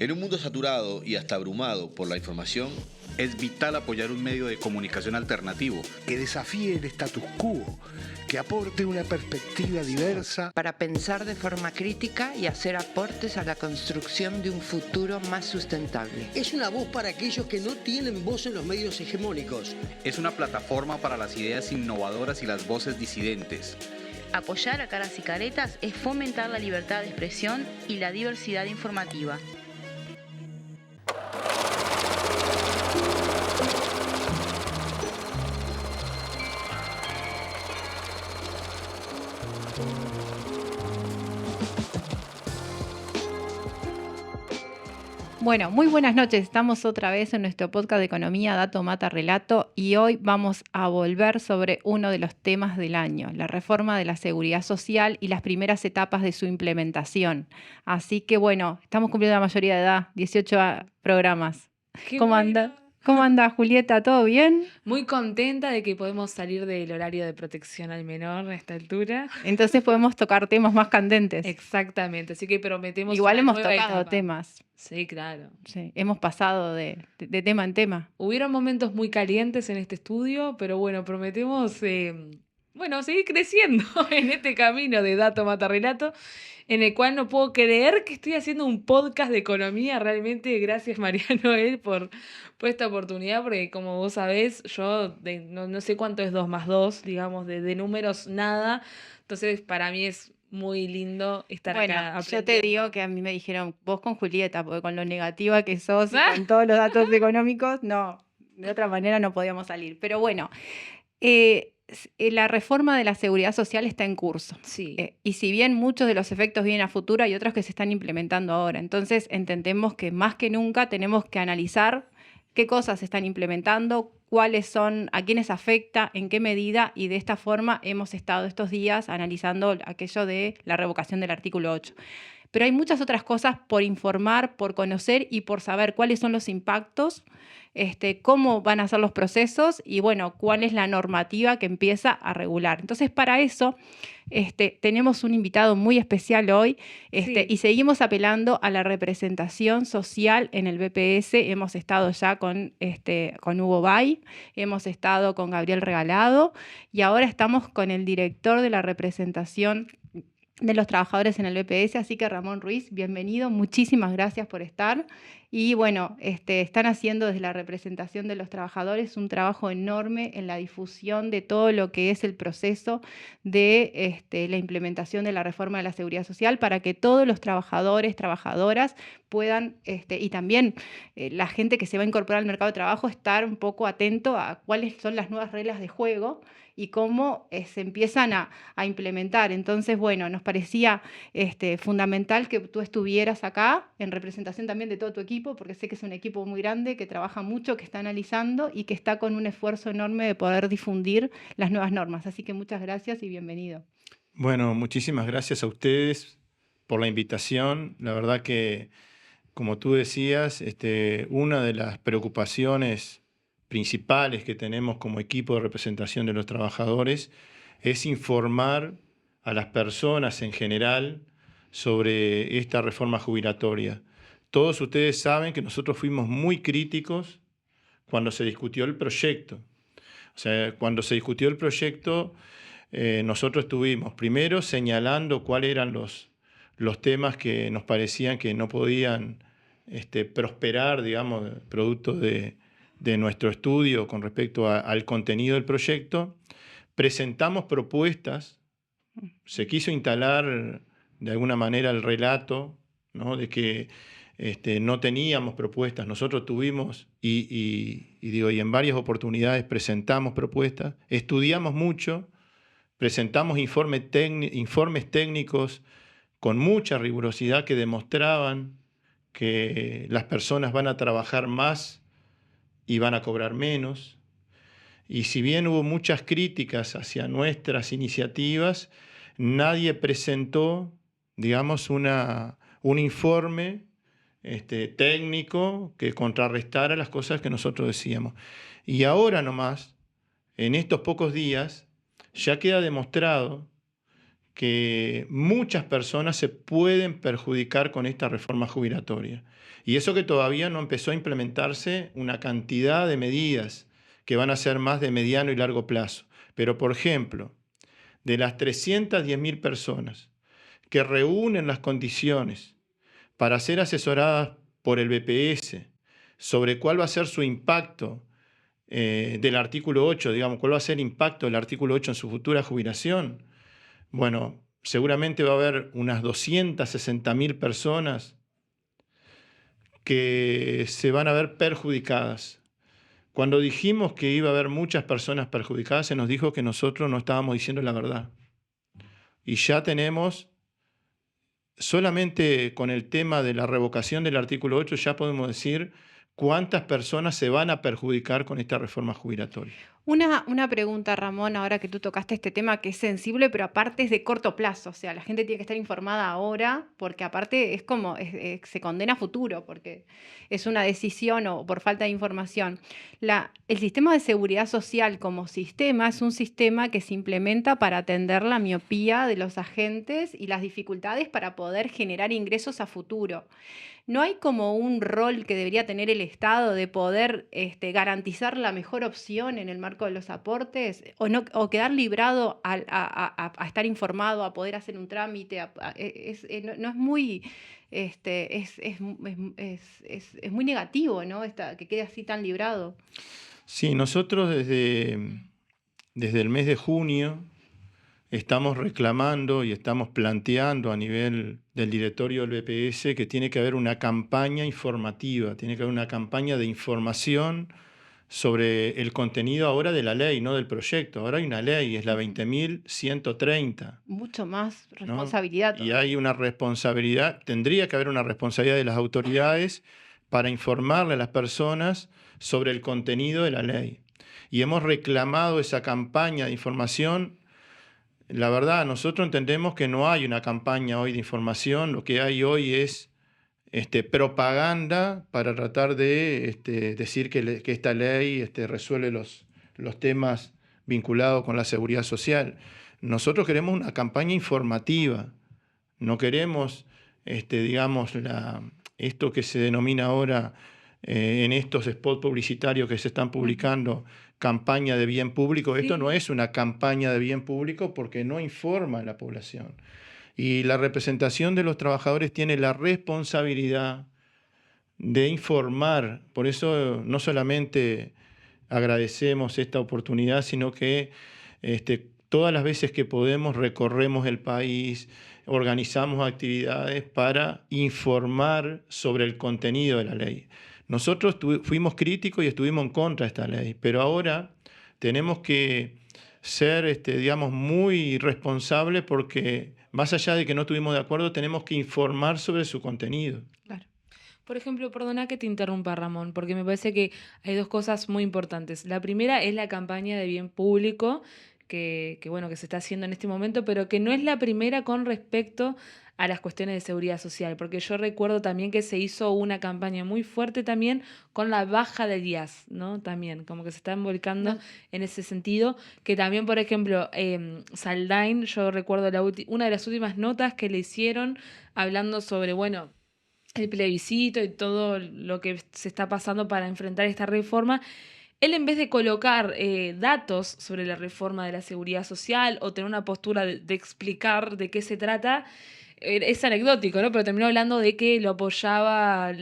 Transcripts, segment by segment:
En un mundo saturado y hasta abrumado por la información, es vital apoyar un medio de comunicación alternativo que desafíe el status quo, que aporte una perspectiva diversa para pensar de forma crítica y hacer aportes a la construcción de un futuro más sustentable. Es una voz para aquellos que no tienen voz en los medios hegemónicos. Es una plataforma para las ideas innovadoras y las voces disidentes. Apoyar a Caras y Caretas es fomentar la libertad de expresión y la diversidad informativa. Bueno, muy buenas noches. Estamos otra vez en nuestro podcast de Economía, Dato, Mata, Relato y hoy vamos a volver sobre uno de los temas del año, la reforma de la seguridad social y las primeras etapas de su implementación. Así que bueno, estamos cumpliendo la mayoría de edad, 18 programas. ¿Cómo anda? ¿Cómo anda, Julieta? ¿Todo bien? Muy contenta de que podemos salir del horario de protección al menor a esta altura. Entonces podemos tocar temas más candentes. Exactamente, así que prometemos. Igual hemos tocado etapa. Temas. Sí, claro. Sí, hemos pasado de tema en tema. Hubieron momentos muy calientes en este estudio, pero bueno, prometemos seguir creciendo en este camino de Dato, Mata, Relato, en el cual no puedo creer que estoy haciendo un podcast de economía. Realmente gracias, María Noel, por esta oportunidad, porque como vos sabés, yo no sé cuánto es 2 más 2, digamos, de números nada. Entonces, para mí es muy lindo estar acá aprendiendo. Yo te digo que a mí me dijeron, vos con Julieta, porque con lo negativa que sos, con todos los datos económicos, no, de otra manera no podíamos salir. Pero bueno, la reforma de la seguridad social está en curso. Sí. Y si bien muchos de los efectos vienen a futuro, hay otros que se están implementando ahora. Entonces entendemos que más que nunca tenemos que analizar qué cosas se están implementando, cuáles son, a quiénes afecta, en qué medida, y de esta forma hemos estado estos días analizando aquello de la revocación del artículo 8. Pero hay muchas otras cosas por informar, por conocer y por saber cuáles son los impactos, cómo van a ser los procesos y, bueno, cuál es la normativa que empieza a regular. Entonces, para eso tenemos un invitado muy especial hoy Sí. y seguimos apelando a la representación social en el BPS. Hemos estado ya con Hugo Bay, hemos estado con Gabriel Regalado y ahora estamos con el director de la representación de los trabajadores en el BPS, así que Ramón Ruiz, bienvenido, muchísimas gracias por estar. Y bueno, están haciendo desde la representación de los trabajadores un trabajo enorme en la difusión de todo lo que es el proceso de la implementación de la reforma de la seguridad social para que todos los trabajadores, trabajadoras puedan, y también la gente que se va a incorporar al mercado de trabajo, estar un poco atento a cuáles son las nuevas reglas de juego y cómo se empiezan a implementar. Entonces, bueno, nos parecía fundamental que tú estuvieras acá en representación también de todo tu equipo, porque sé que es un equipo muy grande, que trabaja mucho, que está analizando y que está con un esfuerzo enorme de poder difundir las nuevas normas. Así que muchas gracias y bienvenido. Bueno, muchísimas gracias a ustedes por la invitación. La verdad que, como tú decías, una de las preocupaciones principales que tenemos como equipo de representación de los trabajadores es informar a las personas en general sobre esta reforma jubilatoria. Todos ustedes saben que nosotros fuimos muy críticos cuando se discutió el proyecto. O sea, cuando se discutió el proyecto, nosotros estuvimos primero señalando cuáles eran los temas que nos parecían que no podían prosperar, digamos, producto de nuestro estudio con respecto al contenido del proyecto. Presentamos propuestas, se quiso instalar de alguna manera el relato, ¿no?, de que no teníamos propuestas. Nosotros tuvimos y en varias oportunidades presentamos propuestas, estudiamos mucho, presentamos informes técnicos con mucha rigurosidad que demostraban que las personas van a trabajar más y van a cobrar menos. Y si bien hubo muchas críticas hacia nuestras iniciativas, nadie presentó, digamos, un informe técnico que contrarrestara las cosas que nosotros decíamos. Y ahora nomás, en estos pocos días, ya queda demostrado que muchas personas se pueden perjudicar con esta reforma jubilatoria. Y eso que todavía no empezó a implementarse una cantidad de medidas que van a ser más de mediano y largo plazo. Pero, por ejemplo, de las 310.000 personas que reúnen las condiciones para ser asesoradas por el BPS sobre cuál va a ser su impacto del artículo 8, digamos, cuál va a ser el impacto del artículo 8 en su futura jubilación, bueno, seguramente va a haber unas 260.000 personas que se van a ver perjudicadas. Cuando dijimos que iba a haber muchas personas perjudicadas, se nos dijo que nosotros no estábamos diciendo la verdad. Y ya tenemos, solamente con el tema de la revocación del artículo 8, ya podemos decir cuántas personas se van a perjudicar con esta reforma jubilatoria. Una pregunta, Ramón, ahora que tú tocaste este tema que es sensible, pero aparte es de corto plazo. O sea, la gente tiene que estar informada ahora, porque aparte es como, se condena a futuro, porque es una decisión o por falta de información. El sistema de seguridad social como sistema es un sistema que se implementa para atender la miopía de los agentes y las dificultades para poder generar ingresos a futuro. ¿No hay como un rol que debería tener el Estado de poder garantizar la mejor opción en el marco de los aportes? ¿O quedar librado a estar informado, a poder hacer un trámite? No es muy... es muy negativo, ¿no? Que quede así tan librado. Sí, nosotros desde el mes de junio estamos reclamando y estamos planteando a nivel del directorio del BPS que tiene que haber una campaña informativa, tiene que haber una campaña de información sobre el contenido ahora de la ley, no del proyecto. Ahora hay una ley, es la 20.130. Mucho más responsabilidad. ¿No? Y hay una responsabilidad, tendría que haber una responsabilidad de las autoridades para informarle a las personas sobre el contenido de la ley. Y hemos reclamado esa campaña de información. La verdad, nosotros entendemos que no hay una campaña hoy de información, lo que hay hoy es propaganda para tratar de decir que esta ley resuelve los temas vinculados con la seguridad social. Nosotros queremos una campaña informativa, no queremos, digamos, esto que se denomina ahora en estos spots publicitarios que se están publicando, campaña de bien público. Sí. Esto no es una campaña de bien público porque no informa a la población. Y la representación de los trabajadores tiene la responsabilidad de informar. Por eso no solamente agradecemos esta oportunidad, sino que todas las veces que podemos recorremos el país, organizamos actividades para informar sobre el contenido de la ley. Nosotros fuimos críticos y estuvimos en contra de esta ley, pero ahora tenemos que ser, digamos, muy responsables porque más allá de que no estuvimos de acuerdo, tenemos que informar sobre su contenido. Claro. Por ejemplo, perdona que te interrumpa, Ramón, porque me parece que hay dos cosas muy importantes. La primera es la campaña de bien público que se está haciendo en este momento, pero que no es la primera con respecto a las cuestiones de seguridad social, porque yo recuerdo también que se hizo una campaña muy fuerte también con la baja del IAS, ¿no? También, como que se está volcando en ese sentido, que también, por ejemplo, Saldain, yo recuerdo una de las últimas notas que le hicieron hablando sobre, el plebiscito y todo lo que se está pasando para enfrentar esta reforma. Él, en vez de colocar datos sobre la reforma de la seguridad social o tener una postura de explicar de qué se trata, es anecdótico, ¿no? Pero terminó hablando de que lo apoyaba,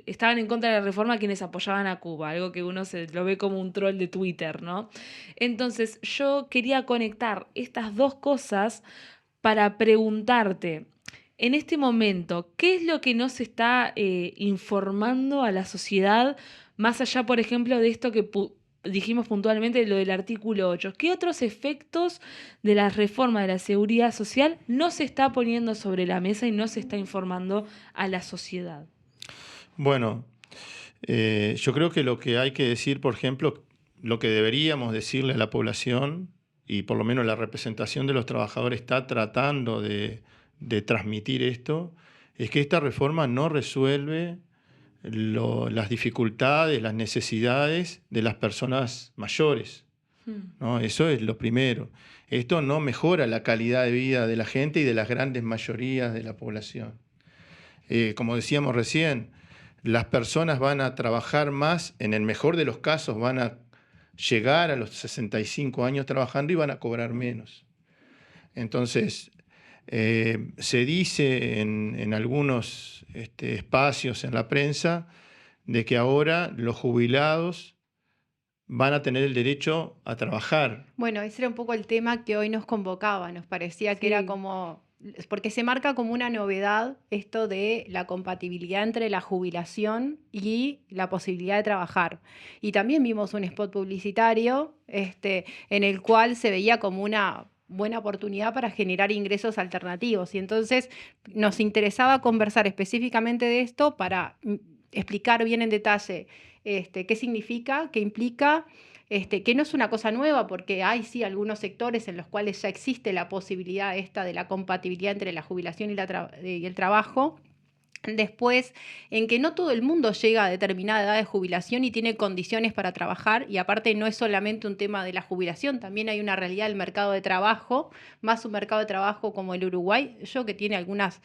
estaban en contra de la reforma quienes apoyaban a Cuba, algo que uno lo ve como un troll de Twitter, ¿no? Entonces, yo quería conectar estas dos cosas para preguntarte, en este momento, ¿qué es lo que nos está informando a la sociedad, más allá, por ejemplo, de esto que dijimos puntualmente, lo del artículo 8? ¿Qué otros efectos de la reforma de la seguridad social no se está poniendo sobre la mesa y no se está informando a la sociedad? Bueno, yo creo que lo que hay que decir, por ejemplo, lo que deberíamos decirle a la población, y por lo menos la representación de los trabajadores está tratando de transmitir esto, es que esta reforma no resuelve las dificultades, las necesidades de las personas mayores. ¿no? Eso es lo primero. Esto no mejora la calidad de vida de la gente y de las grandes mayorías de la población. Como decíamos recién, las personas van a trabajar más, en el mejor de los casos van a llegar a los 65 años trabajando y van a cobrar menos. Entonces, se dice en algunos espacios en la prensa de que ahora los jubilados van a tener el derecho a trabajar. Bueno, ese era un poco el tema que hoy nos convocaba, nos parecía que era como, porque se marca como una novedad esto de la compatibilidad entre la jubilación y la posibilidad de trabajar. Y también vimos un spot publicitario en el cual se veía como una buena oportunidad para generar ingresos alternativos. Y entonces nos interesaba conversar específicamente de esto para explicar bien en detalle qué significa, qué implica, que no es una cosa nueva, porque hay sí algunos sectores en los cuales ya existe la posibilidad esta de la compatibilidad entre la jubilación y el trabajo. Después, en que no todo el mundo llega a determinada edad de jubilación y tiene condiciones para trabajar, y aparte no es solamente un tema de la jubilación, también hay una realidad del mercado de trabajo, más un mercado de trabajo como el Uruguay, que tiene algunas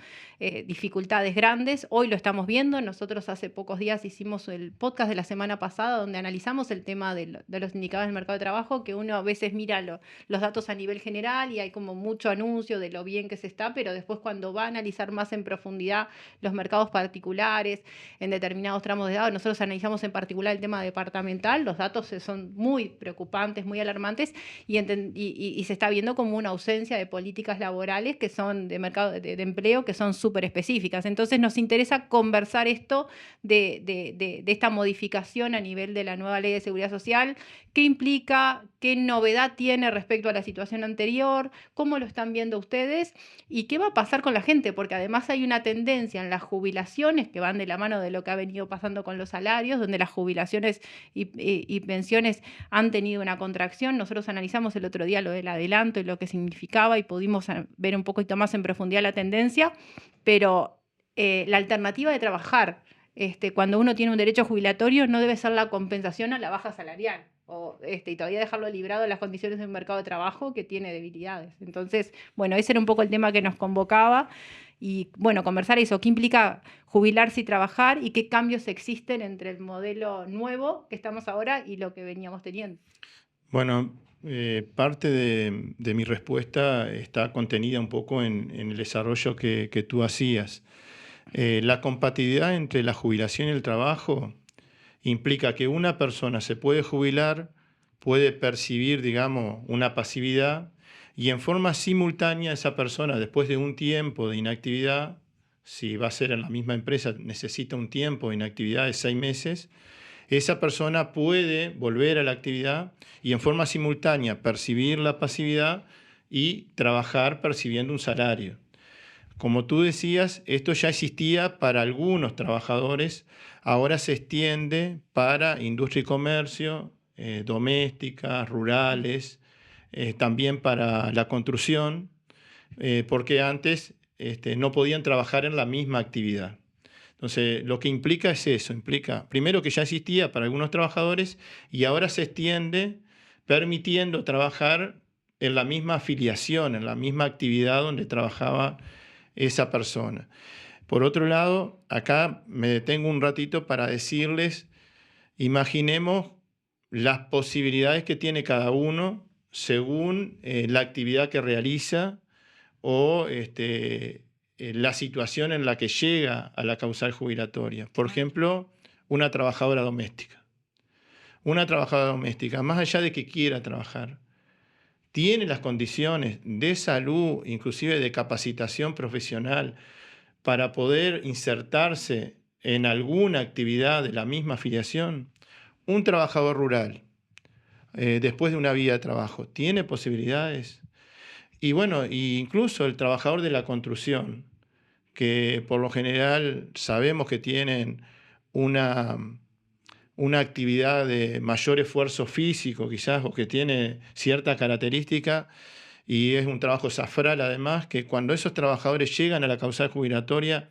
dificultades grandes. Hoy lo estamos viendo. Nosotros hace pocos días hicimos el podcast de la semana pasada donde analizamos el tema de los indicadores del mercado de trabajo, que uno a veces mira los datos a nivel general y hay como mucho anuncio de lo bien que se está, pero después cuando va a analizar más en profundidad los mercados particulares en determinados tramos de edad, nosotros analizamos en particular el tema departamental, los datos son muy preocupantes, muy alarmantes, y se está viendo como una ausencia de políticas laborales que son de mercado de empleo que son súper específicas. Entonces nos interesa conversar esto de esta modificación a nivel de la nueva Ley de Seguridad Social, qué implica, qué novedad tiene respecto a la situación anterior, cómo lo están viendo ustedes y qué va a pasar con la gente, porque además hay una tendencia en las jubilaciones que van de la mano de lo que ha venido pasando con los salarios, donde las jubilaciones y pensiones han tenido una contracción. Nosotros analizamos el otro día lo del adelanto y lo que significaba y pudimos ver un poquito más en profundidad la tendencia, pero la alternativa de trabajar cuando uno tiene un derecho jubilatorio no debe ser la compensación a la baja salarial y todavía dejarlo librado de las condiciones del mercado de trabajo que tiene debilidades. Entonces, bueno, ese era un poco el tema que nos convocaba y, bueno, conversar eso, qué implica jubilarse y trabajar y qué cambios existen entre el modelo nuevo que estamos ahora y lo que veníamos teniendo. Bueno, parte de mi respuesta está contenida un poco en el desarrollo que tú hacías. La compatibilidad entre la jubilación y el trabajo implica que una persona se puede jubilar, puede percibir, digamos, una pasividad y en forma simultánea esa persona, después de un tiempo de inactividad, si va a ser en la misma empresa, necesita un tiempo de inactividad de 6 meses, esa persona puede volver a la actividad y en forma simultánea percibir la pasividad y trabajar percibiendo un salario. Como tú decías, esto ya existía para algunos trabajadores, ahora se extiende para industria y comercio, domésticas, rurales, también para la construcción, porque antes no podían trabajar en la misma actividad. Entonces, lo que implica es eso, implica primero que ya existía para algunos trabajadores y ahora se extiende permitiendo trabajar en la misma afiliación, en la misma actividad donde trabajaba esa persona. Por otro lado, acá me detengo un ratito para decirles, imaginemos las posibilidades que tiene cada uno según la actividad que realiza o la situación en la que llega a la causal jubilatoria. Por ejemplo, una trabajadora doméstica. Una trabajadora doméstica, más allá de que quiera trabajar, tiene las condiciones de salud, inclusive de capacitación profesional, para poder insertarse en alguna actividad de la misma afiliación. Un trabajador rural, después de una vida de trabajo, ¿tiene posibilidades? Y bueno, incluso el trabajador de la construcción, que por lo general sabemos que tienen una actividad de mayor esfuerzo físico quizás, o que tiene cierta característica, y es un trabajo zafral además, que cuando esos trabajadores llegan a la causal jubilatoria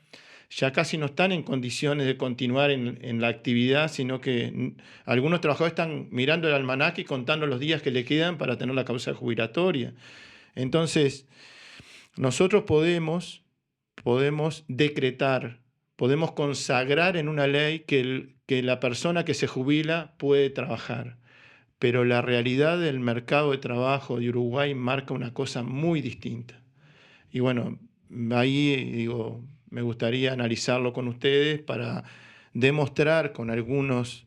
ya casi no están en condiciones de continuar en la actividad, sino que algunos trabajadores están mirando el almanaque y contando los días que le quedan para tener la causa jubilatoria. Entonces, nosotros podemos decretar, podemos consagrar en una ley que la persona que se jubila puede trabajar, pero la realidad del mercado de trabajo de Uruguay marca una cosa muy distinta. Y bueno, ahí digo, me gustaría analizarlo con ustedes para demostrar con algunos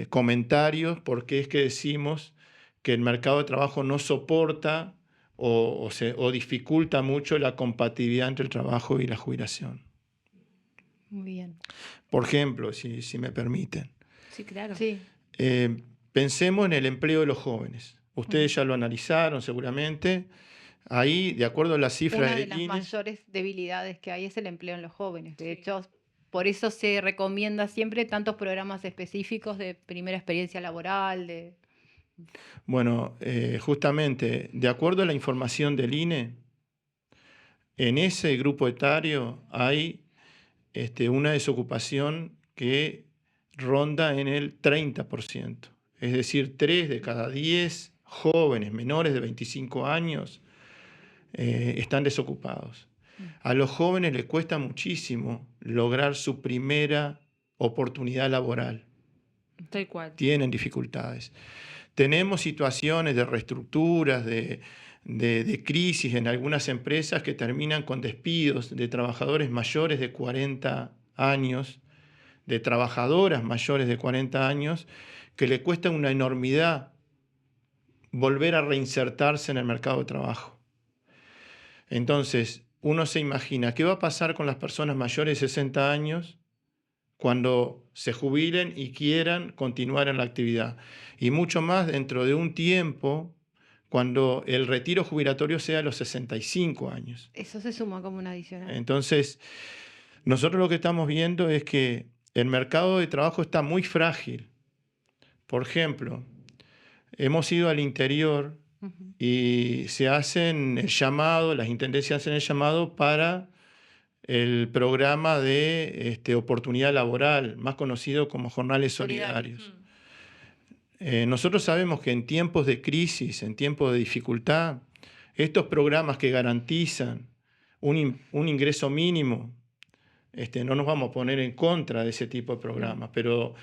comentarios por qué es que decimos que el mercado de trabajo no soporta o dificulta mucho la compatibilidad entre el trabajo y la jubilación. Muy bien. Por ejemplo, si me permiten. Sí, claro. Sí. Pensemos en el empleo de los jóvenes. Ustedes ya lo analizaron seguramente. Ahí, de acuerdo a las cifras Una de del las INE, mayores debilidades que hay es el empleo en los jóvenes. De hecho, por eso se recomienda siempre tantos programas específicos de primera experiencia laboral. bueno, justamente, de acuerdo a la información del INE, en ese grupo etario hay una desocupación que ronda en el 30%. Es decir, 3 de cada 10 jóvenes menores de 25 años están desocupados. A los jóvenes les cuesta muchísimo lograr su primera oportunidad laboral. Tal cual. Tienen dificultades. Tenemos situaciones de reestructuras, de crisis en algunas empresas que terminan con despidos de trabajadores mayores de 40 años, de trabajadoras mayores de 40 años, que le cuesta una enormidad volver a reinsertarse en el mercado de trabajo. Entonces, uno se imagina, ¿qué va a pasar con las personas mayores de 60 años cuando se jubilen y quieran continuar en la actividad? Y mucho más dentro de un tiempo, cuando el retiro jubilatorio sea a los 65 años. Eso se suma como un adicional. Entonces, nosotros lo que estamos viendo es que el mercado de trabajo está muy frágil. Por ejemplo, hemos ido al interior y se hacen el llamado, las intendencias hacen el llamado para el programa de oportunidad laboral, más conocido como jornales solidarios. Nosotros sabemos que en tiempos de crisis, en tiempos de dificultad, estos programas que garantizan un ingreso mínimo, no nos vamos a poner en contra de ese tipo de programas, pero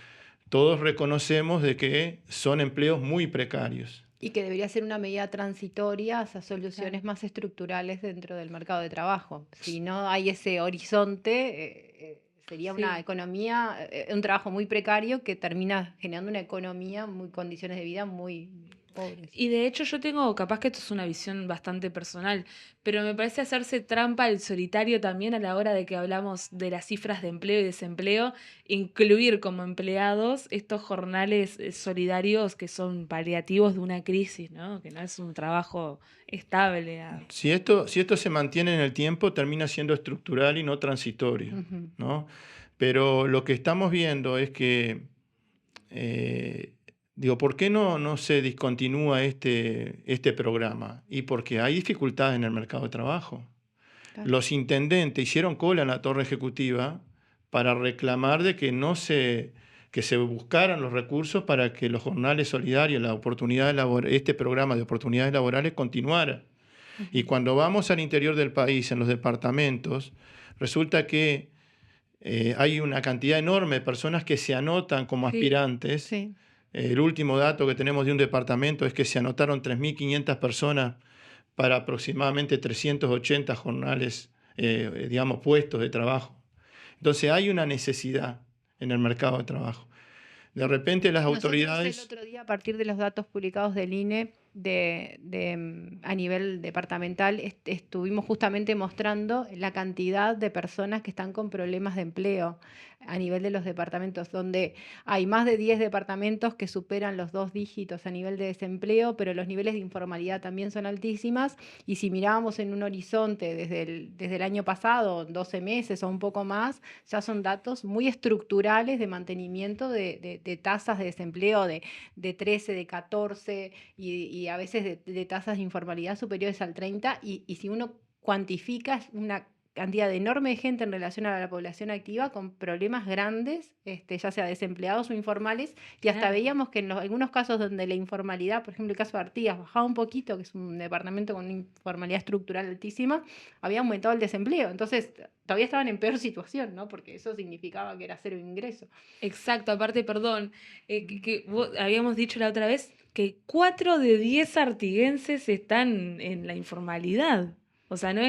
todos reconocemos de que son empleos muy precarios. Y que debería ser una medida transitoria hacia soluciones más estructurales dentro del mercado de trabajo. Si no hay ese horizonte, sería una economía, un trabajo muy precario que termina generando una economía, condiciones de vida muy pobres. Y de hecho yo tengo, capaz que esto es una visión bastante personal, pero me parece hacerse trampa al solitario también a la hora de que hablamos de las cifras de empleo y desempleo, incluir como empleados estos jornales solidarios que son paliativos de una crisis, ¿no? Que no es un trabajo estable. Si esto se mantiene en el tiempo, termina siendo estructural y no transitorio, ¿no? Pero lo que estamos viendo es que ¿por qué no se discontinúa este programa? Y porque hay dificultades en el mercado de trabajo. Claro. Los intendentes hicieron cola en la torre ejecutiva para reclamar de que que se buscaran los recursos para que los jornales solidarios, este programa de oportunidades laborales continuara. Y cuando vamos al interior del país, en los departamentos, resulta que hay una cantidad enorme de personas que se anotan como aspirantes. Sí. El último dato que tenemos de un departamento es que se anotaron 3.500 personas para aproximadamente 380 jornales, puestos de trabajo. Entonces hay una necesidad en el mercado de trabajo. De repente las autoridades... El otro día, a partir de los datos publicados del INE, a nivel departamental, estuvimos justamente mostrando la cantidad de personas que están con problemas de empleo a nivel de los departamentos, donde hay más de 10 departamentos que superan los 2 dígitos a nivel de desempleo, pero los niveles de informalidad también son altísimas, y si mirábamos en un horizonte desde el año pasado, 12 meses o un poco más, ya son datos muy estructurales de mantenimiento de tasas de desempleo de 13, de 14 y a veces de tasas de informalidad superiores al 30, y si uno cuantifica, es una cantidad enorme de gente en relación a la población activa con problemas grandes, ya sea desempleados o informales, y hasta Claro. veíamos que en algunos casos donde la informalidad, por ejemplo el caso de Artigas, bajaba un poquito, que es un departamento con una informalidad estructural altísima, había aumentado el desempleo. Entonces todavía estaban en peor situación, ¿no? Porque eso significaba que era cero ingreso. Exacto, aparte, perdón, que habíamos dicho la otra vez que 4 de 10 artiguenses están en la informalidad. O sea, no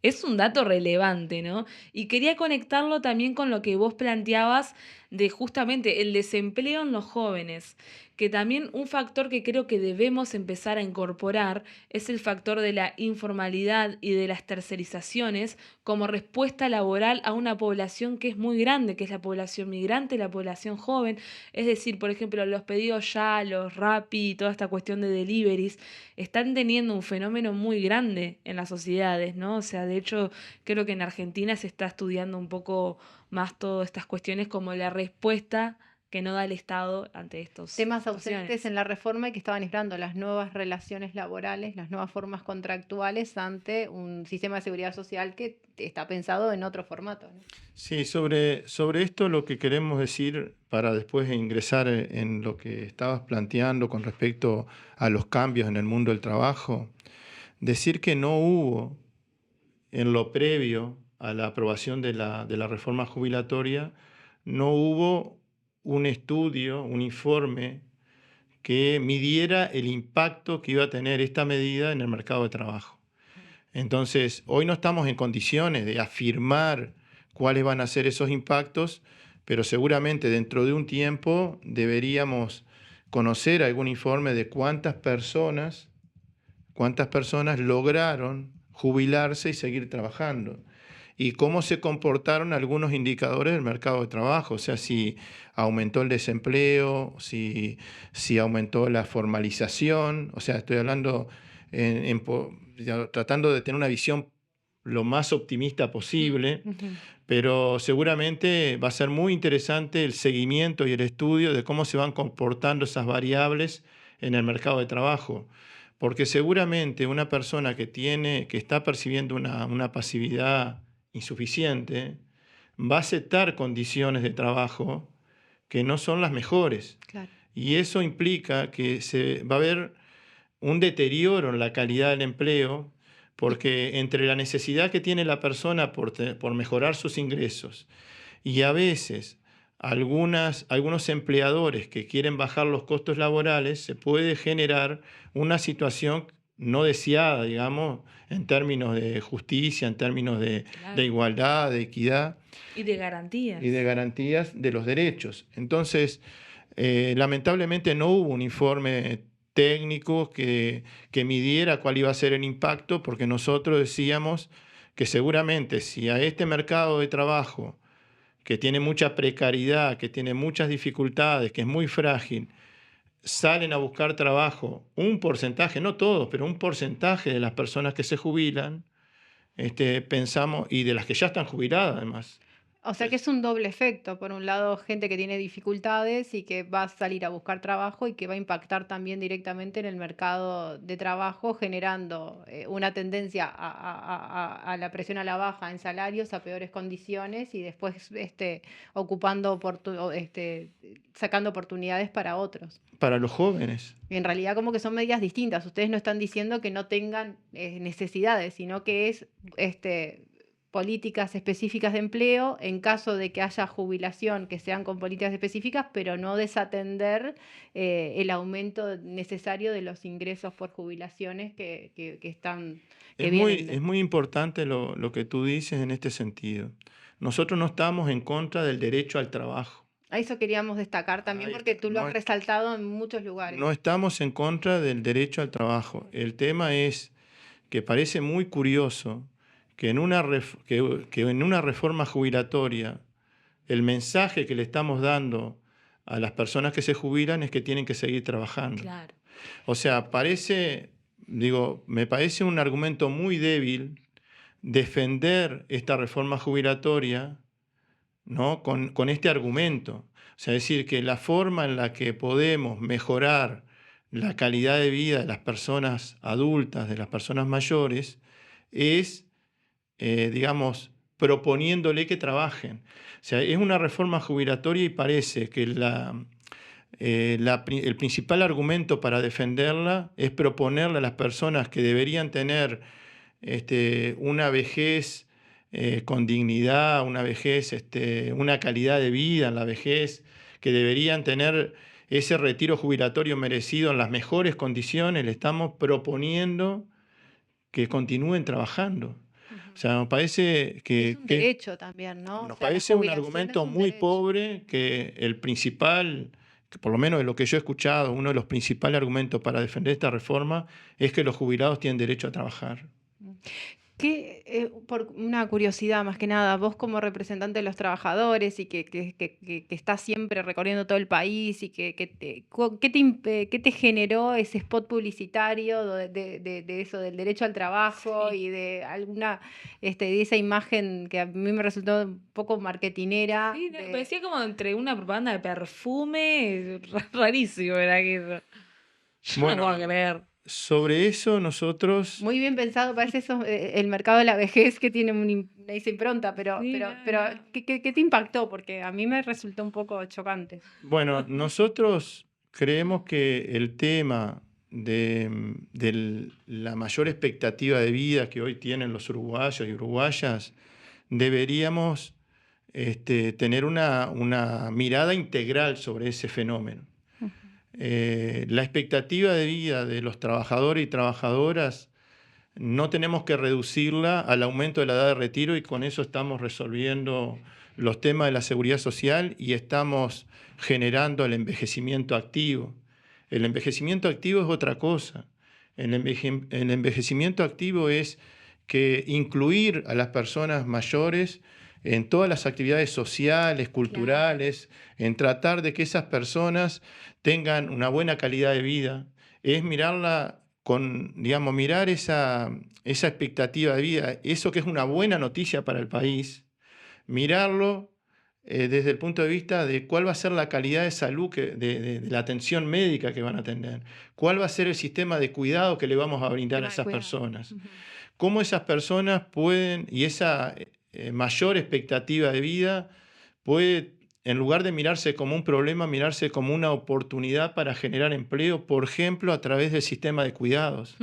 es un dato relevante, ¿no? Y quería conectarlo también con lo que vos planteabas de justamente el desempleo en los jóvenes, que también un factor que creo que debemos empezar a incorporar es el factor de la informalidad y de las tercerizaciones como respuesta laboral a una población que es muy grande, que es la población migrante, la población joven. Es decir, por ejemplo, los pedidos ya, los Rappi, toda esta cuestión de deliveries, están teniendo un fenómeno muy grande en las sociedades, ¿no? O sea, de hecho, creo que en Argentina se está estudiando un poco más todas estas cuestiones como la respuesta que no da el Estado ante estos Temas ausentes situaciones. en la reforma y que estaban esperando las nuevas relaciones laborales, las nuevas formas contractuales ante un sistema de seguridad social que está pensado en otro formato, ¿no? Sí, sobre esto lo que queremos decir para después ingresar en lo que estabas planteando con respecto a los cambios en el mundo del trabajo, decir que no hubo en lo previo a la aprobación de la reforma jubilatoria, no hubo un estudio, un informe que midiera el impacto que iba a tener esta medida en el mercado de trabajo. Entonces, hoy no estamos en condiciones de afirmar cuáles van a ser esos impactos, pero seguramente dentro de un tiempo deberíamos conocer algún informe de cuántas personas lograron jubilarse y seguir trabajando, y cómo se comportaron algunos indicadores del mercado de trabajo, o sea, si aumentó el desempleo, si aumentó la formalización, o sea, estoy hablando tratando de tener una visión lo más optimista posible, pero seguramente va a ser muy interesante el seguimiento y el estudio de cómo se van comportando esas variables en el mercado de trabajo, porque seguramente una persona que está percibiendo una pasividad insuficiente va a aceptar condiciones de trabajo que no son las mejores. Claro. Y eso implica que va a haber un deterioro en la calidad del empleo, porque entre la necesidad que tiene la persona por mejorar sus ingresos y a veces algunos empleadores que quieren bajar los costos laborales, se puede generar una situación no deseada, digamos, en términos de justicia, en términos de Claro. igualdad, de equidad Y de garantías. y de garantías de los derechos. Entonces, lamentablemente no hubo un informe técnico que midiera cuál iba a ser el impacto, porque nosotros decíamos que seguramente si a este mercado de trabajo, que tiene mucha precariedad, que tiene muchas dificultades, que es muy frágil, salen a buscar trabajo un porcentaje, no todos, pero un porcentaje de las personas que se jubilan, pensamos, y de las que ya están jubiladas además. O sea que es un doble efecto. Por un lado, gente que tiene dificultades y que va a salir a buscar trabajo y que va a impactar también directamente en el mercado de trabajo, generando una tendencia a la presión a la baja en salarios, a peores condiciones y después sacando oportunidades para otros. Para los jóvenes. En realidad como que son medidas distintas. Ustedes no están diciendo que no tengan necesidades, sino que es políticas específicas de empleo en caso de que haya jubilación, que sean con políticas específicas, pero no desatender el aumento necesario de los ingresos por jubilaciones que vienen. Es muy importante lo que tú dices en este sentido. Nosotros no estamos en contra del derecho al trabajo. A eso queríamos destacar también porque tú lo has resaltado en muchos lugares. No estamos en contra del derecho al trabajo. El tema es que parece muy curioso que en una reforma jubilatoria el mensaje que le estamos dando a las personas que se jubilan es que tienen que seguir trabajando. Claro. O sea, me parece un argumento muy débil defender esta reforma jubilatoria, ¿no? con este argumento. O sea, decir que la forma en la que podemos mejorar la calidad de vida de las personas adultas, de las personas mayores, es digamos, proponiéndole que trabajen. O sea, es una reforma jubilatoria y parece que el principal argumento para defenderla es proponerle a las personas que deberían tener una vejez con dignidad, una vejez, una calidad de vida en la vejez, que deberían tener ese retiro jubilatorio merecido en las mejores condiciones, le estamos proponiendo que continúen trabajando. O sea, nos parece que... Es un derecho también, ¿no? Nos O sea, la parece un jubilación argumento es un muy derecho. pobre, que el principal, que por lo menos de lo que yo he escuchado, uno de los principales argumentos para defender esta reforma es que los jubilados tienen derecho a trabajar. Por una curiosidad más que nada, vos como representante de los trabajadores y que estás siempre recorriendo todo el país y ¿qué te generó ese spot publicitario de eso, del derecho al trabajo y de alguna, de esa imagen que a mí me resultó un poco marketinera? Sí, me parecía como entre una propaganda de perfume, rarísimo era aquello. Yo Bueno, no puedo creer. sobre eso nosotros... Muy bien pensado, parece eso, el mercado de la vejez que tiene esa impronta, pero ¿qué te impactó? Porque a mí me resultó un poco chocante. Bueno, nosotros creemos que el tema de la mayor expectativa de vida que hoy tienen los uruguayos y uruguayas, deberíamos tener una mirada integral sobre ese fenómeno. La expectativa de vida de los trabajadores y trabajadoras no tenemos que reducirla al aumento de la edad de retiro, y con eso estamos resolviendo los temas de la seguridad social y estamos generando el envejecimiento activo. El envejecimiento activo es otra cosa. El envejecimiento activo es que incluir a las personas mayores en todas las actividades sociales, culturales, en tratar de que esas personas tengan una buena calidad de vida, es mirarla mirar esa expectativa de vida, eso que es una buena noticia para el país, mirarlo desde el punto de vista de cuál va a ser la calidad de salud, de la atención médica que van a tener, cuál va a ser el sistema de cuidado que le vamos a brindar a esas personas, cómo esas personas pueden, y esa mayor expectativa de vida puede, en lugar de mirarse como un problema, mirarse como una oportunidad para generar empleo, por ejemplo, a través del sistema de cuidados,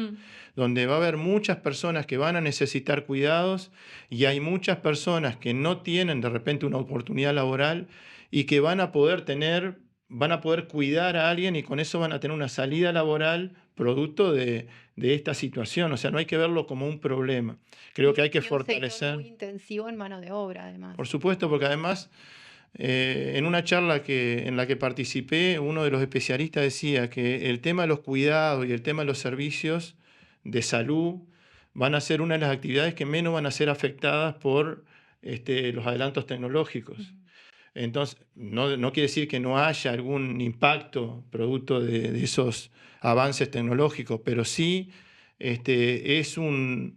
donde va a haber muchas personas que van a necesitar cuidados y hay muchas personas que no tienen de repente una oportunidad laboral y que van a poder cuidar a alguien, y con eso van a tener una salida laboral producto de esta situación. O sea, no hay que verlo como un problema. Creo que hay que fortalecer. Muy intensivo en mano de obra, además. Por supuesto, porque además, en una charla en la que participé, uno de los especialistas decía que el tema de los cuidados y el tema de los servicios de salud van a ser una de las actividades que menos van a ser afectadas por los adelantos tecnológicos. Entonces, no quiere decir que no haya algún impacto producto de esos avances tecnológicos, pero sí es una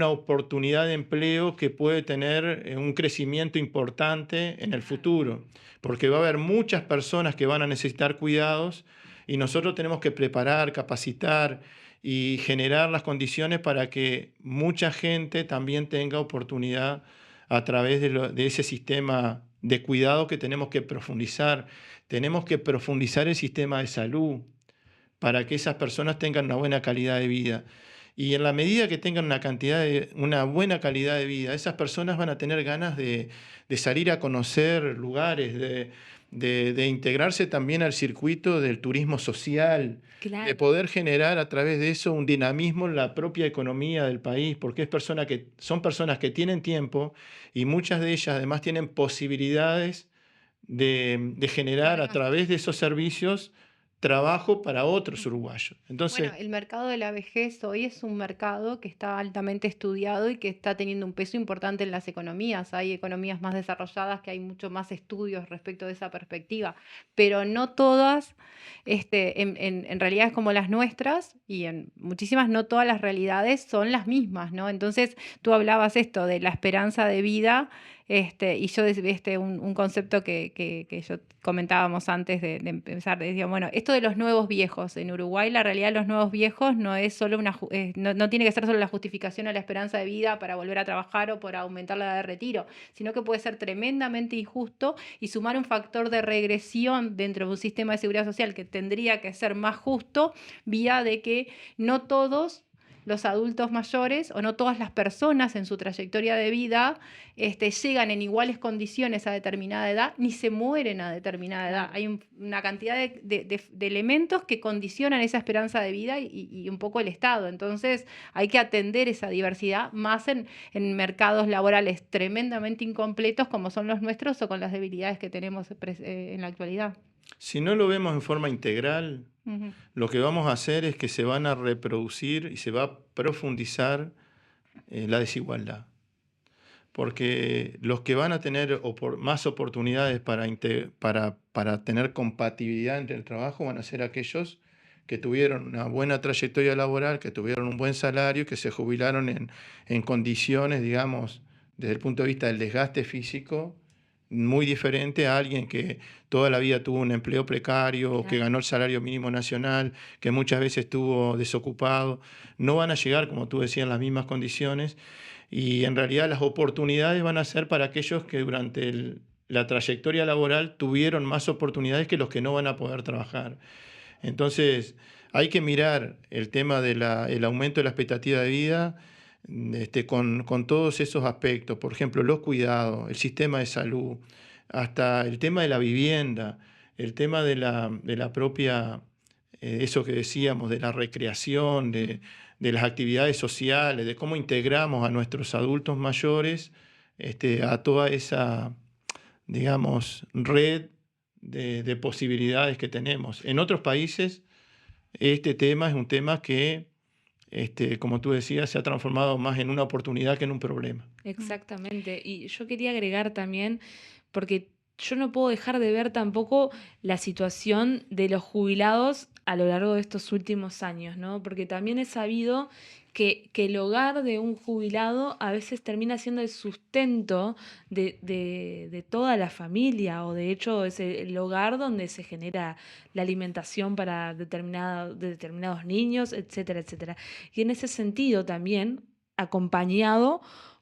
oportunidad de empleo que puede tener un crecimiento importante en el futuro, porque va a haber muchas personas que van a necesitar cuidados y nosotros tenemos que preparar, capacitar y generar las condiciones para que mucha gente también tenga oportunidad a través de ese sistema de cuidado que tenemos que profundizar. Tenemos que profundizar el sistema de salud para que esas personas tengan una buena calidad de vida. Y en la medida que tengan una buena calidad de vida, esas personas van a tener ganas de salir a conocer lugares, de integrarse también al circuito del turismo social, de poder generar a través de eso un dinamismo en la propia economía del país, porque son personas que tienen tiempo y muchas de ellas además tienen posibilidades de generar a través de esos servicios trabajo para otros uruguayos. Entonces, el mercado de la vejez hoy es un mercado que está altamente estudiado y que está teniendo un peso importante en las economías. Hay economías más desarrolladas que hay mucho más estudios respecto de esa perspectiva, pero no todas, en realidades como las nuestras, y en muchísimas, no todas las realidades son las mismas, ¿no? Entonces, tú hablabas esto de la esperanza de vida Y yo, un concepto que yo comentábamos antes de empezar, decía, bueno, esto de los nuevos viejos, en Uruguay la realidad de los nuevos viejos no es solo no tiene que ser solo la justificación a la esperanza de vida para volver a trabajar o por aumentar la edad de retiro, sino que puede ser tremendamente injusto y sumar un factor de regresión dentro de un sistema de seguridad social que tendría que ser más justo, vía de que no todos los adultos mayores o no todas las personas en su trayectoria de vida llegan en iguales condiciones a determinada edad ni se mueren a determinada edad. Hay una cantidad de elementos que condicionan esa esperanza de vida y un poco el Estado. Entonces hay que atender esa diversidad más en mercados laborales tremendamente incompletos como son los nuestros o con las debilidades que tenemos en la actualidad. Si no lo vemos en forma integral, Ujú. lo que vamos a hacer es que se van a reproducir y se va a profundizar la desigualdad. Porque los que van a tener más oportunidades para tener compatibilidad entre el trabajo van a ser aquellos que tuvieron una buena trayectoria laboral, que tuvieron un buen salario, que se jubilaron en condiciones, digamos, desde el punto de vista del desgaste físico, muy diferente a alguien que toda la vida tuvo un empleo precario, o que ganó el salario mínimo nacional, que muchas veces estuvo desocupado. No van a llegar, como tú decías, en las mismas condiciones, y en realidad las oportunidades van a ser para aquellos que durante la trayectoria laboral tuvieron más oportunidades que los que no van a poder trabajar. Entonces, hay que mirar el tema del aumento de la expectativa de vida con todos esos aspectos, por ejemplo, los cuidados, el sistema de salud, hasta el tema de la vivienda, el tema de la propia, eso que decíamos, de la recreación, de las actividades sociales, de cómo integramos a nuestros adultos mayores a toda esa, digamos, red de posibilidades que tenemos. En otros países, este tema es un tema que, como tú decías, se ha transformado más en una oportunidad que en un problema. Exactamente. Y yo quería agregar también, porque yo no puedo dejar de ver tampoco la situación de los jubilados a lo largo de estos últimos años, ¿no? Porque también he sabido que el hogar de un jubilado a veces termina siendo el sustento de toda la familia, o de hecho es el hogar donde se genera la alimentación para determinados niños, etcétera, etcétera. Y en ese sentido también, acompañado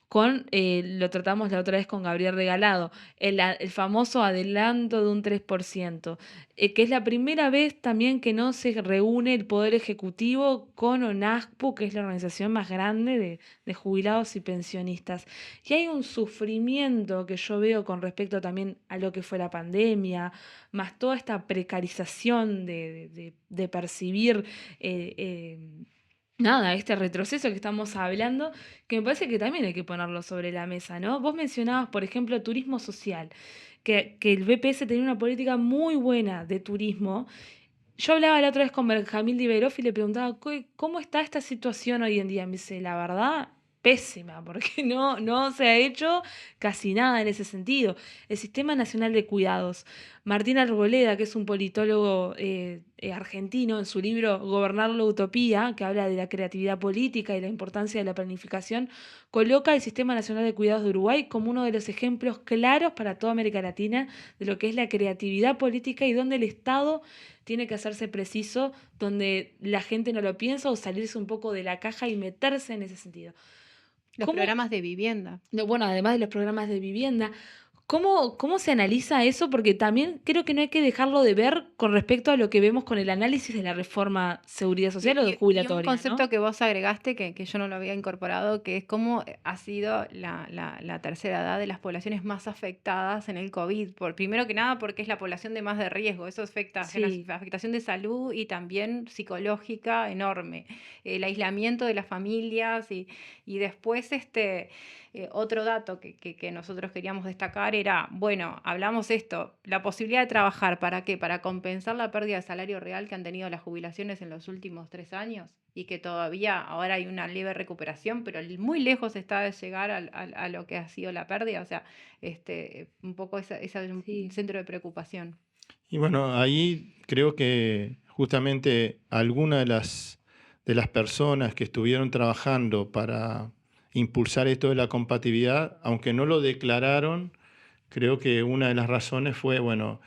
con, lo tratamos la otra vez con Gabriel Regalado, el famoso adelanto de un 3%, que es la primera vez también que no se reúne el Poder Ejecutivo con ONASPU, que es la organización más grande de jubilados y pensionistas. Y hay un sufrimiento que yo veo con respecto también a lo que fue la pandemia, más toda esta precarización de percibir este retroceso que estamos hablando, que me parece que también hay que ponerlo sobre la mesa, ¿no? Vos mencionabas, por ejemplo, turismo social, que el BPS tenía una política muy buena de turismo. Yo hablaba la otra vez con Benjamín Liberoff y le preguntaba, ¿cómo está esta situación hoy en día? Me dice, la verdad, pésima, porque no se ha hecho casi nada en ese sentido. El Sistema Nacional de Cuidados. Martín Arboleda, que es un politólogo argentino, en su libro Gobernar la Utopía, que habla de la creatividad política y la importancia de la planificación, coloca el Sistema Nacional de Cuidados de Uruguay como uno de los ejemplos claros para toda América Latina de lo que es la creatividad política y donde el Estado tiene que hacerse preciso, donde la gente no lo piensa, o salirse un poco de la caja y meterse en ese sentido. Los programas de vivienda. Bueno, además de los programas de vivienda, ¿cómo se analiza eso? Porque también creo que no hay que dejarlo de ver con respecto a lo que vemos con el análisis de la reforma seguridad social o de jubilatoria. Y un concepto ¿no? que vos agregaste, que yo no lo había incorporado, que es cómo ha sido la tercera edad de las poblaciones más afectadas en el COVID. Primero que nada, porque es la población de más de riesgo. Eso afecta, Sí. la afectación de salud y también psicológica enorme. El aislamiento de las familias y después otro dato que nosotros queríamos destacar era, bueno, hablamos esto, la posibilidad de trabajar, ¿para qué? Para compensar la pérdida de salario real que han tenido las jubilaciones en los últimos 3 años y que todavía ahora hay una leve recuperación, pero muy lejos está de llegar a lo que ha sido la pérdida, o sea, un poco ese es un centro de preocupación. Y bueno, ahí creo que justamente algunas de las personas que estuvieron trabajando para impulsar esto de la compatibilidad, aunque no lo declararon. Creo que una de las razones fue, bueno,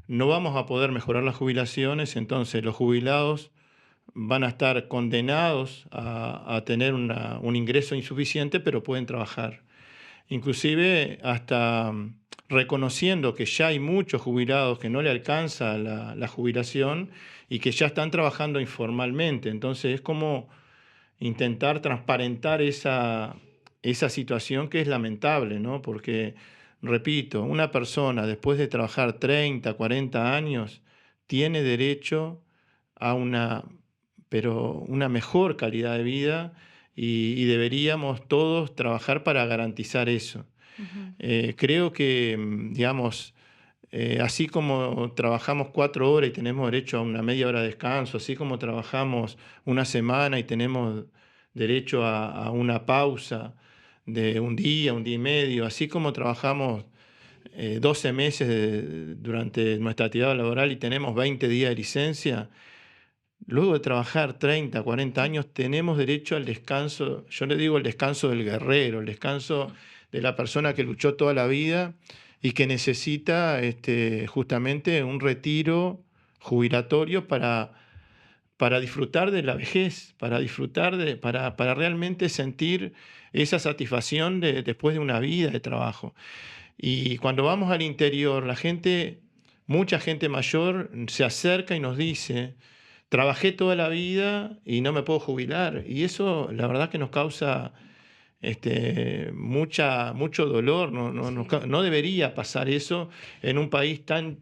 no vamos a poder mejorar las jubilaciones, entonces los jubilados van a estar condenados a tener un ingreso insuficiente, pero pueden trabajar. Inclusive hasta reconociendo que ya hay muchos jubilados que no le alcanza la jubilación y que ya están trabajando informalmente. Entonces es como intentar transparentar esa situación que es lamentable, ¿no? Porque, repito, una persona después de trabajar 30, 40 años tiene derecho a una mejor calidad de vida y deberíamos todos trabajar para garantizar eso. Creo que, digamos, así como trabajamos 4 horas y tenemos derecho a una media hora de descanso, así como trabajamos una semana y tenemos derecho a una pausa de un día y medio, así como trabajamos 12 meses durante nuestra actividad laboral y tenemos 20 días de licencia, luego de trabajar 30, 40 años tenemos derecho al descanso. Yo le digo el descanso del guerrero, el descanso de la persona que luchó toda la vida y que necesita justamente un retiro jubilatorio para disfrutar de la vejez, para realmente sentir esa satisfacción después de una vida de trabajo. Y cuando vamos al interior, mucha gente mayor se acerca y nos dice: trabajé toda la vida y no me puedo jubilar. Y eso, la verdad, que nos causa mucho dolor. No debería pasar eso en un país tan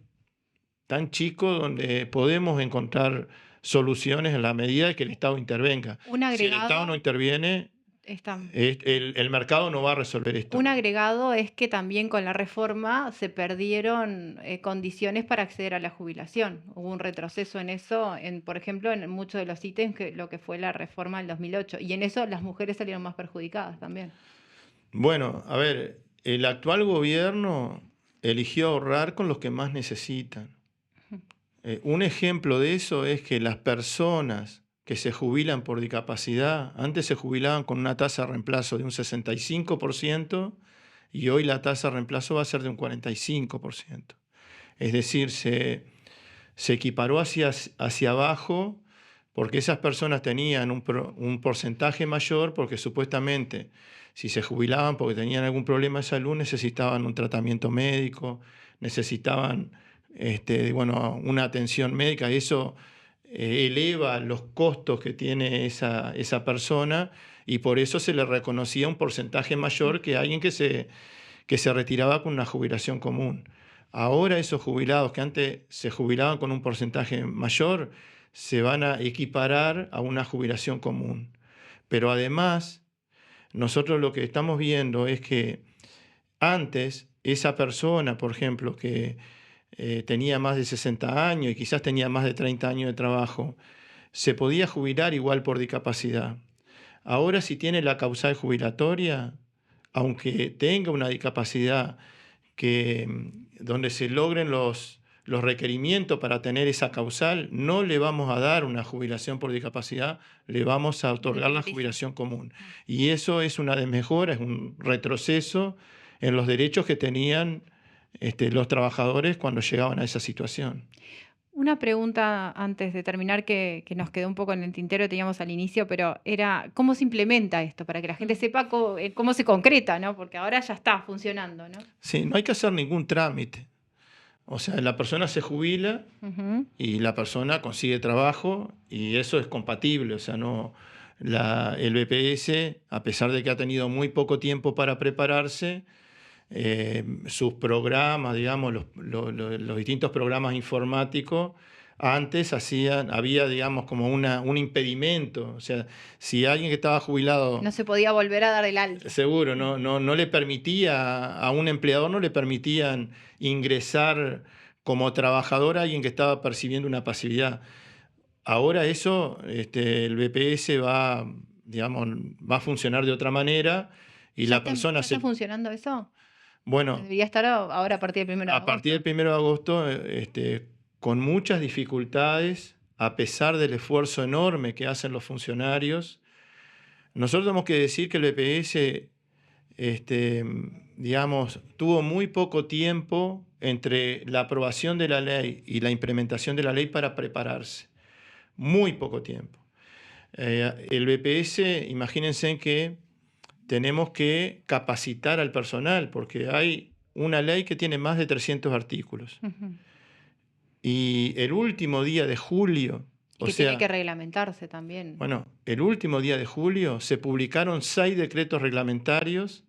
chico, donde podemos encontrar soluciones en la medida de que el Estado intervenga. Si el Estado no interviene, el mercado no va a resolver esto. Un agregado es que también con la reforma se perdieron condiciones para acceder a la jubilación. Hubo un retroceso en eso, por ejemplo, en muchos de los ítems, lo que fue la reforma del 2008. Y en eso las mujeres salieron más perjudicadas también. Bueno, a ver, el actual gobierno eligió ahorrar con los que más necesitan. Un ejemplo de eso es que las personas que se jubilan por discapacidad, antes se jubilaban con una tasa de reemplazo de un 65% y hoy la tasa de reemplazo va a ser de un 45%. Es decir, se equiparó hacia abajo porque esas personas tenían un porcentaje mayor, porque supuestamente si se jubilaban porque tenían algún problema de salud necesitaban un tratamiento médico, necesitaban una atención médica, y eso eleva los costos que tiene esa persona, y por eso se le reconocía un porcentaje mayor que alguien que se retiraba con una jubilación común. Ahora esos jubilados que antes se jubilaban con un porcentaje mayor se van a equiparar a una jubilación común. Pero además, nosotros lo que estamos viendo es que antes esa persona, por ejemplo, que tenía más de 60 años y quizás tenía más de 30 años de trabajo, se podía jubilar igual por discapacidad. Ahora, si tiene la causal jubilatoria, aunque tenga una discapacidad donde se logren los requerimientos para tener esa causal, no le vamos a dar una jubilación por discapacidad, le vamos a otorgar la jubilación común. Y eso es una desmejora, es un retroceso en los derechos que tenían los trabajadores cuando llegaban a esa situación. Una pregunta antes de terminar que nos quedó un poco en el tintero, teníamos al inicio, pero era ¿cómo se implementa esto? Para que la gente sepa cómo se concreta, ¿no? Porque ahora ya está funcionando, ¿no? Sí, no hay que hacer ningún trámite. O sea, la persona se jubila y la persona consigue trabajo y eso es compatible. O sea, el BPS, a pesar de que ha tenido muy poco tiempo para prepararse, sus programas, digamos, los distintos programas informáticos, antes había, digamos, como un impedimento. O sea, si alguien que estaba jubilado... No se podía volver a dar el alta. Seguro, no le permitía, a un empleador no le permitían ingresar como trabajador a alguien que estaba percibiendo una pasividad. Ahora eso, el BPS va a funcionar de otra manera y la persona... ¿Está funcionando eso? Bueno, debería estar ahora a partir del 1 de agosto. A partir del 1 de agosto, con muchas dificultades, a pesar del esfuerzo enorme que hacen los funcionarios, Nosotros tenemos que decir que el BPS, digamos, tuvo muy poco tiempo entre la aprobación de la ley y la implementación de la ley para prepararse. Muy poco tiempo. El BPS, imagínense que tenemos que capacitar al personal, porque hay una ley que tiene más de 300 artículos. Ujú. Y el último día de julio, Y que tiene que reglamentarse también. bueno, el último día de julio se publicaron 6 decretos reglamentarios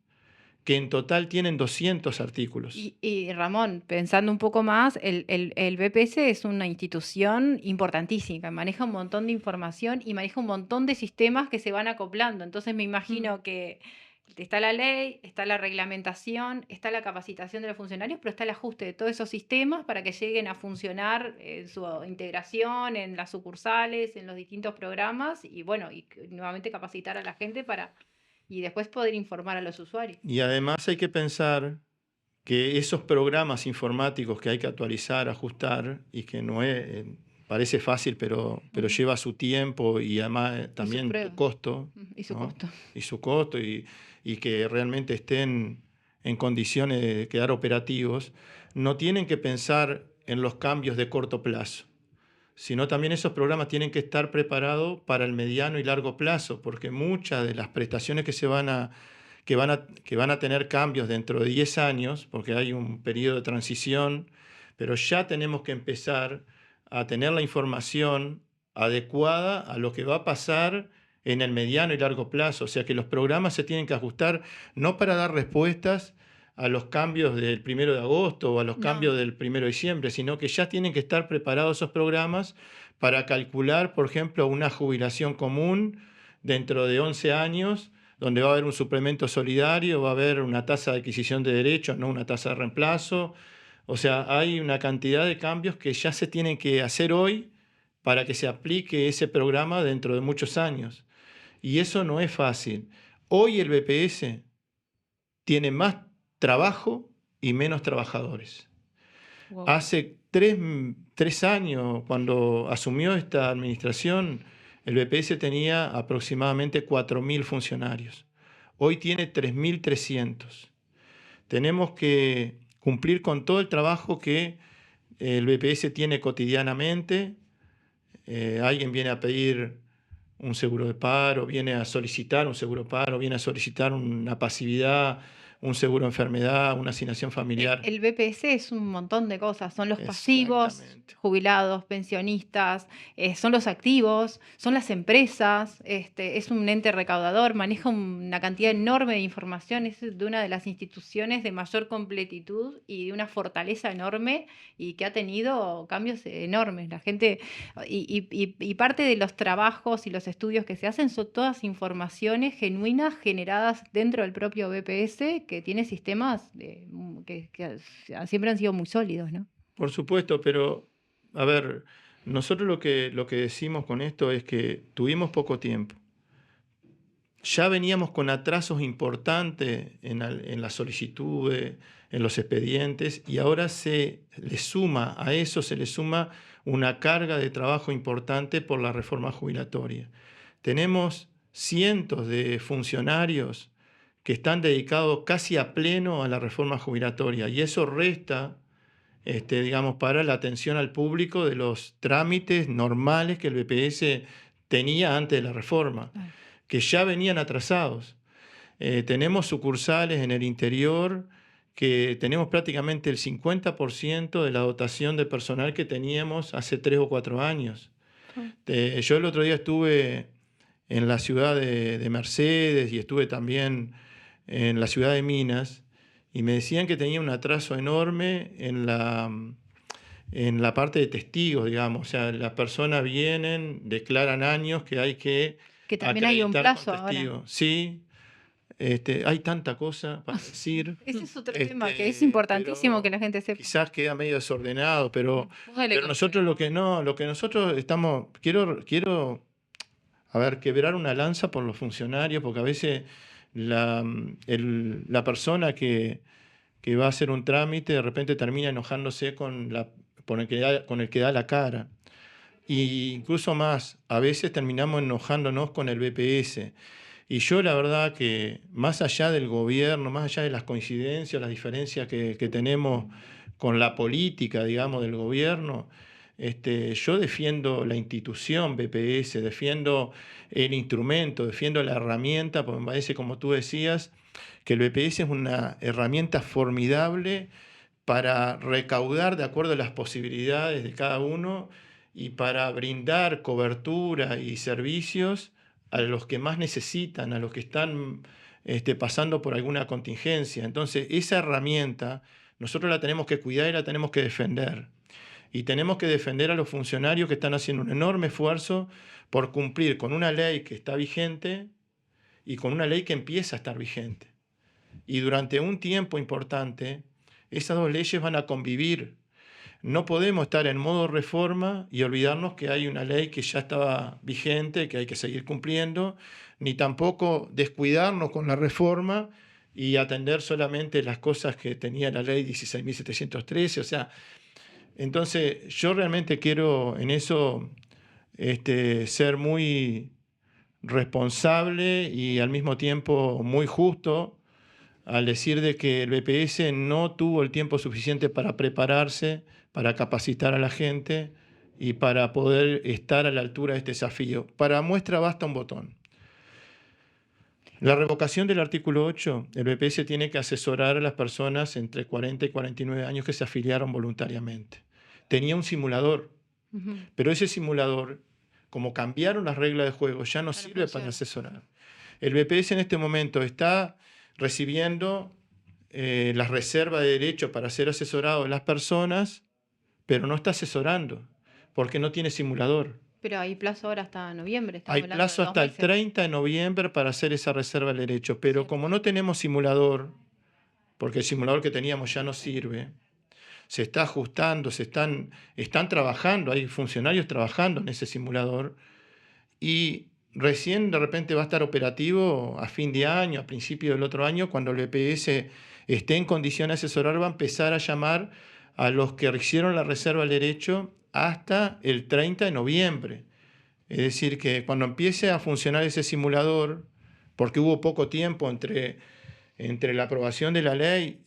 que en total tienen 200 artículos. Y Ramón, pensando un poco más, el BPS es una institución importantísima, maneja un montón de información y maneja un montón de sistemas que se van acoplando. Entonces me imagino que está la ley, está la reglamentación, está la capacitación de los funcionarios, pero está el ajuste de todos esos sistemas para que lleguen a funcionar en su integración, en las sucursales, en los distintos programas y bueno, y nuevamente capacitar a la gente para... y después poder informar a los usuarios. Y además hay que pensar que esos programas informáticos que hay que actualizar, ajustar, y que no es, parece fácil, pero lleva su tiempo y además también su costo. Y su ¿no? costo. Y su costo, y que realmente estén en condiciones de quedar operativos, no tienen que pensar en los cambios de corto plazo, sino también esos programas tienen que estar preparados para el mediano y largo plazo, porque muchas de las prestaciones que van a tener cambios dentro de 10 años, porque hay un periodo de transición, pero ya tenemos que empezar a tener la información adecuada a lo que va a pasar en el mediano y largo plazo. O sea que los programas se tienen que ajustar no para dar respuestas a los cambios del 1 de agosto o a los cambios del 1 de diciembre, sino que ya tienen que estar preparados esos programas para calcular, por ejemplo, una jubilación común dentro de 11 años, donde va a haber un suplemento solidario, va a haber una tasa de adquisición de derechos, no una tasa de reemplazo. O sea, hay una cantidad de cambios que ya se tienen que hacer hoy para que se aplique ese programa dentro de muchos años. Y eso no es fácil. Hoy el BPS tiene más trabajo y menos trabajadores. Wow. Hace 3 años, cuando asumió esta administración, el BPS tenía aproximadamente 4.000 funcionarios. Hoy tiene 3.300. Tenemos que cumplir con todo el trabajo que el BPS tiene cotidianamente. Alguien viene a pedir un seguro de paro, viene a solicitar un seguro de paro, viene a solicitar una pasividad, un seguro de enfermedad, una asignación familiar. El BPS es un montón de cosas, son los pasivos, jubilados, pensionistas, son los activos, son las empresas, es un ente recaudador, maneja una cantidad enorme de información, es de una de las instituciones de mayor completitud y de una fortaleza enorme y que ha tenido cambios enormes. La gente, y parte de los trabajos y los estudios que se hacen son todas informaciones genuinas generadas dentro del propio BPS, que tiene sistemas que siempre han sido muy sólidos, ¿no? Por supuesto, pero a ver, nosotros lo que decimos con esto es que tuvimos poco tiempo. Ya veníamos con atrasos importantes en las solicitudes, en los expedientes, y ahora se le suma una carga de trabajo importante por la reforma jubilatoria. Tenemos cientos de funcionarios que están dedicados casi a pleno a la reforma jubilatoria, y eso resta, digamos, para la atención al público de los trámites normales que el BPS tenía antes de la reforma, que ya venían atrasados. Tenemos sucursales en el interior que tenemos prácticamente el 50% de la dotación de personal que teníamos hace 3 o 4 años. Yo el otro día estuve en la ciudad de Mercedes y estuve también en la ciudad de Minas, y me decían que tenía un atraso enorme en la parte de testigos, digamos. O sea, las personas vienen, declaran años que hay que también hay un plazo ahora. Sí, hay tanta cosa para decir. Ese es otro tema que es importantísimo que la gente sepa. Quizás queda medio desordenado, pero nosotros lo que nosotros estamos, quiero a ver, quebrar una lanza por los funcionarios, porque a veces la persona que va a hacer un trámite de repente termina enojándose con el que da la cara. Y incluso más, a veces terminamos enojándonos con el BPS. Y yo la verdad que más allá del gobierno, más allá de las coincidencias, las diferencias que tenemos con la política, digamos, del gobierno, yo defiendo la institución BPS, defiendo el instrumento, defiendo la herramienta, porque me parece, como tú decías, que el BPS es una herramienta formidable para recaudar de acuerdo a las posibilidades de cada uno y para brindar cobertura y servicios a los que más necesitan, a los que están pasando por alguna contingencia. Entonces, esa herramienta nosotros la tenemos que cuidar y la tenemos que defender. Y tenemos que defender a los funcionarios que están haciendo un enorme esfuerzo por cumplir con una ley que está vigente y con una ley que empieza a estar vigente. Y durante un tiempo importante, esas dos leyes van a convivir. No podemos estar en modo reforma y olvidarnos que hay una ley que ya estaba vigente, que hay que seguir cumpliendo, ni tampoco descuidarnos con la reforma y atender solamente las cosas que tenía la ley 16.713. O sea, entonces yo realmente quiero en eso ser muy responsable y al mismo tiempo muy justo al decir de que el BPS no tuvo el tiempo suficiente para prepararse, para capacitar a la gente y para poder estar a la altura de este desafío. Para muestra basta un botón. La revocación del artículo 8, el BPS tiene que asesorar a las personas entre 40 y 49 años que se afiliaron voluntariamente. Tenía un simulador, pero ese simulador, como cambiaron las reglas de juego, ya no sirve para asesorar. El BPS en este momento está recibiendo las reservas de derecho para ser asesorado de las personas, pero no está asesorando, porque no tiene simulador. Pero hay plazo ahora hasta noviembre. Hay plazo hasta el 30 de noviembre para hacer esa reserva de derecho, pero como no tenemos simulador, porque el simulador que teníamos ya no sirve, se está ajustando, están trabajando, hay funcionarios trabajando en ese simulador, y recién de repente va a estar operativo a fin de año, a principio del otro año, cuando el BPS esté en condición de asesorar, va a empezar a llamar a los que hicieron la reserva del derecho hasta el 30 de noviembre. Es decir, que cuando empiece a funcionar ese simulador, porque hubo poco tiempo entre la aprobación de la ley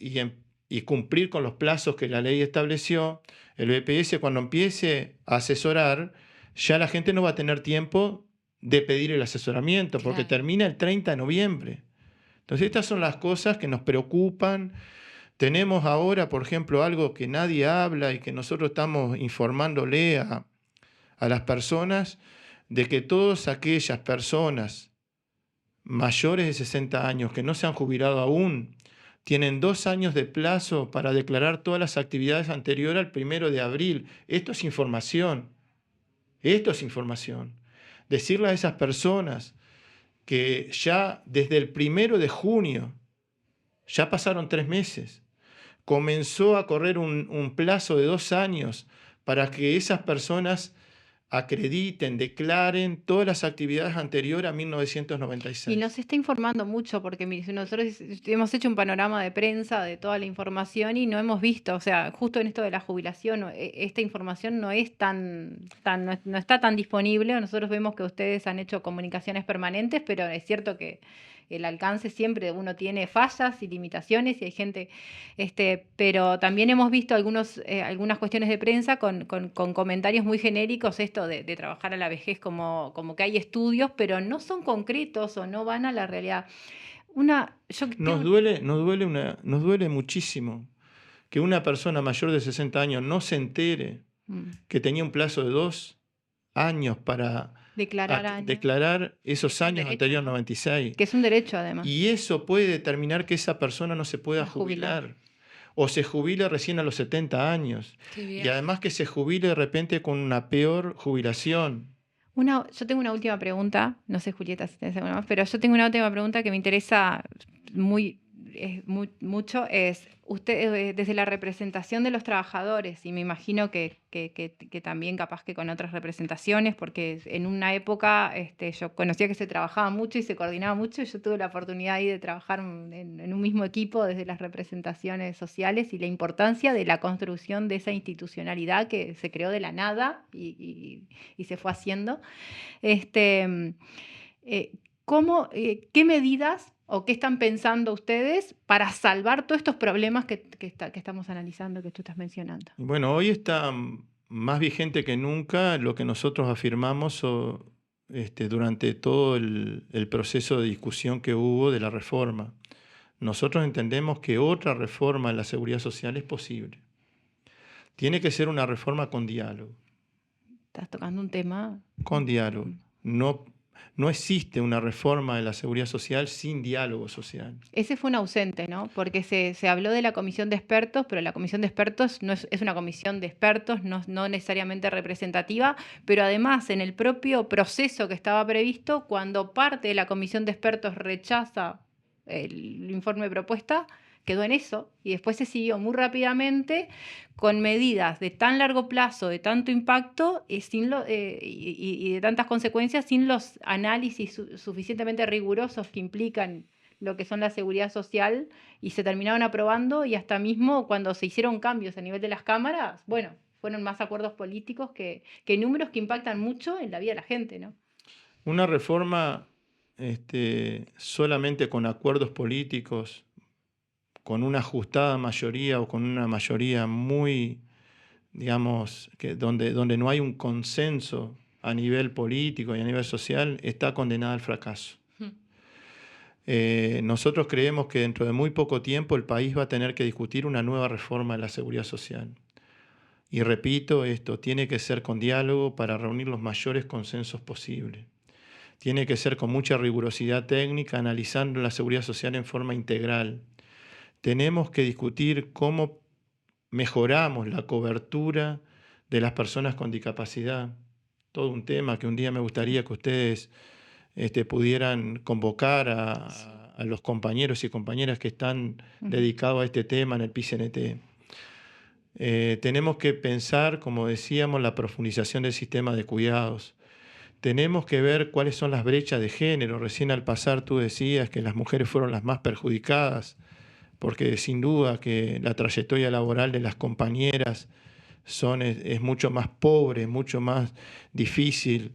y cumplir con los plazos que la ley estableció, el BPS cuando empiece a asesorar, ya la gente no va a tener tiempo de pedir el asesoramiento, porque termina el 30 de noviembre. Entonces estas son las cosas que nos preocupan. Tenemos ahora, por ejemplo, algo que nadie habla y que nosotros estamos informándole a las personas, de que todas aquellas personas mayores de 60 años que no se han jubilado aún, tienen 2 años de plazo para declarar todas las actividades anteriores al 1 de abril. Esto es información. Esto es información. Decirle a esas personas que ya desde el 1 de junio, ya pasaron 3 meses, comenzó a correr un plazo de 2 años para que esas personas acrediten, declaren todas las actividades anteriores a 1996. Y nos está informando mucho porque nosotros hemos hecho un panorama de prensa de toda la información y no hemos visto, o sea, justo en esto de la jubilación, esta información no está tan disponible. Nosotros vemos que ustedes han hecho comunicaciones permanentes, pero es cierto que el alcance siempre uno tiene fallas y limitaciones y hay gente, pero también hemos visto algunas cuestiones de prensa con comentarios muy genéricos, esto de trabajar a la vejez como que hay estudios, pero no son concretos o no van a la realidad. Nos duele muchísimo que una persona mayor de 60 años no se entere que tenía un plazo de 2 años para declarar esos años anteriores al 96. Que es un derecho, además. Y eso puede determinar que esa persona no se pueda jubilar. O se jubile recién a los 70 años. Y además que se jubile de repente con una peor jubilación. Yo tengo una última pregunta. No sé, Julieta, si tenés alguna más, pero yo tengo una última pregunta que me interesa mucho. Es usted, desde la representación de los trabajadores, y me imagino que también capaz que con otras representaciones, porque en una época yo conocía que se trabajaba mucho y se coordinaba mucho, y yo tuve la oportunidad ahí de trabajar en un mismo equipo desde las representaciones sociales, y la importancia de la construcción de esa institucionalidad que se creó de la nada y se fue haciendo. ¿qué medidas o qué están pensando ustedes para salvar todos estos problemas que estamos analizando, que tú estás mencionando? Bueno, hoy está más vigente que nunca lo que nosotros afirmamos durante todo el proceso de discusión que hubo de la reforma. Nosotros entendemos que otra reforma en la seguridad social es posible. Tiene que ser una reforma con diálogo. Estás tocando un tema. Con diálogo. No existe una reforma de la seguridad social sin diálogo social. Ese fue un ausente, ¿no? Porque se habló de la comisión de expertos, pero la comisión de expertos no es una comisión de expertos, no necesariamente representativa, pero además en el propio proceso que estaba previsto, cuando parte de la comisión de expertos rechaza el informe de propuesta, quedó en eso y después se siguió muy rápidamente con medidas de tan largo plazo, de tanto impacto y de tantas consecuencias sin los análisis suficientemente rigurosos que implican lo que son la seguridad social, y se terminaron aprobando, y hasta mismo cuando se hicieron cambios a nivel de las cámaras, bueno, fueron más acuerdos políticos que números que impactan mucho en la vida de la gente, ¿no? Una reforma solamente con acuerdos políticos, con una ajustada mayoría o con una mayoría muy, digamos, donde no hay un consenso a nivel político y a nivel social, está condenada al fracaso. Nosotros creemos que dentro de muy poco tiempo el país va a tener que discutir una nueva reforma de la seguridad social. Y repito esto, tiene que ser con diálogo para reunir los mayores consensos posibles. Tiene que ser con mucha rigurosidad técnica, analizando la seguridad social en forma integral. Tenemos que discutir cómo mejoramos la cobertura de las personas con discapacidad. Todo un tema que un día me gustaría que ustedes pudieran convocar a los compañeros y compañeras que están dedicados a este tema en el PICNT. Tenemos que pensar, como decíamos, la profundización del sistema de cuidados. Tenemos que ver cuáles son las brechas de género. Recién al pasar tú decías que las mujeres fueron las más perjudicadas, porque sin duda que la trayectoria laboral de las compañeras es mucho más pobre, mucho más difícil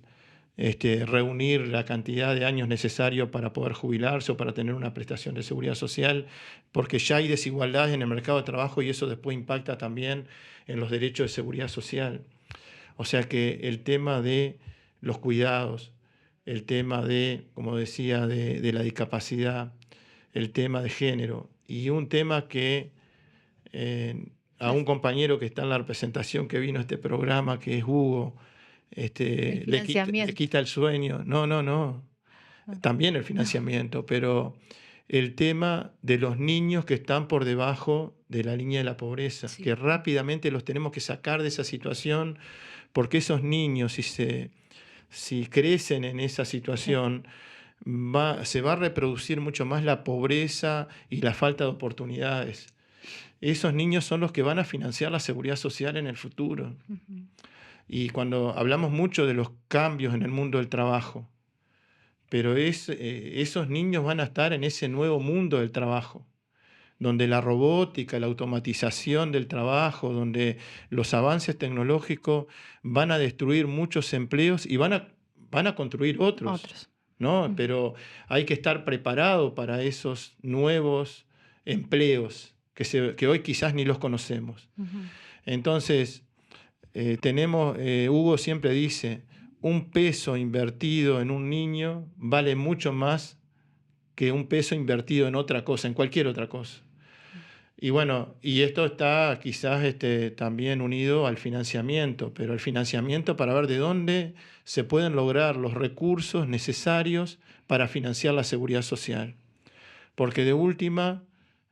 reunir la cantidad de años necesarios para poder jubilarse o para tener una prestación de seguridad social, porque ya hay desigualdades en el mercado de trabajo y eso después impacta también en los derechos de seguridad social. O sea que el tema de los cuidados, el tema de, como decía, de la discapacidad, el tema de género, y un tema que a un compañero que está en la representación que vino a este programa, que es Hugo, le quita el sueño. No. También el financiamiento, pero el tema de los niños que están por debajo de la línea de la pobreza, sí, que rápidamente los tenemos que sacar de esa situación, porque esos niños, si crecen en esa situación, se va a reproducir mucho más la pobreza y la falta de oportunidades. Esos niños son los que van a financiar la seguridad social en el futuro. Uh-huh. Y cuando hablamos mucho de los cambios en el mundo del trabajo, pero esos niños van a estar en ese nuevo mundo del trabajo, donde la robótica, la automatización del trabajo, donde los avances tecnológicos van a destruir muchos empleos y van a construir otros. ¿No? Uh-huh. Pero hay que estar preparado para esos nuevos empleos que hoy quizás ni los conocemos. Uh-huh. Entonces, Hugo siempre dice, un peso invertido en un niño vale mucho más que un peso invertido en otra cosa, en cualquier otra cosa. Y bueno, y esto está quizás también unido al financiamiento, pero el financiamiento para ver de dónde se pueden lograr los recursos necesarios para financiar la seguridad social. Porque de última,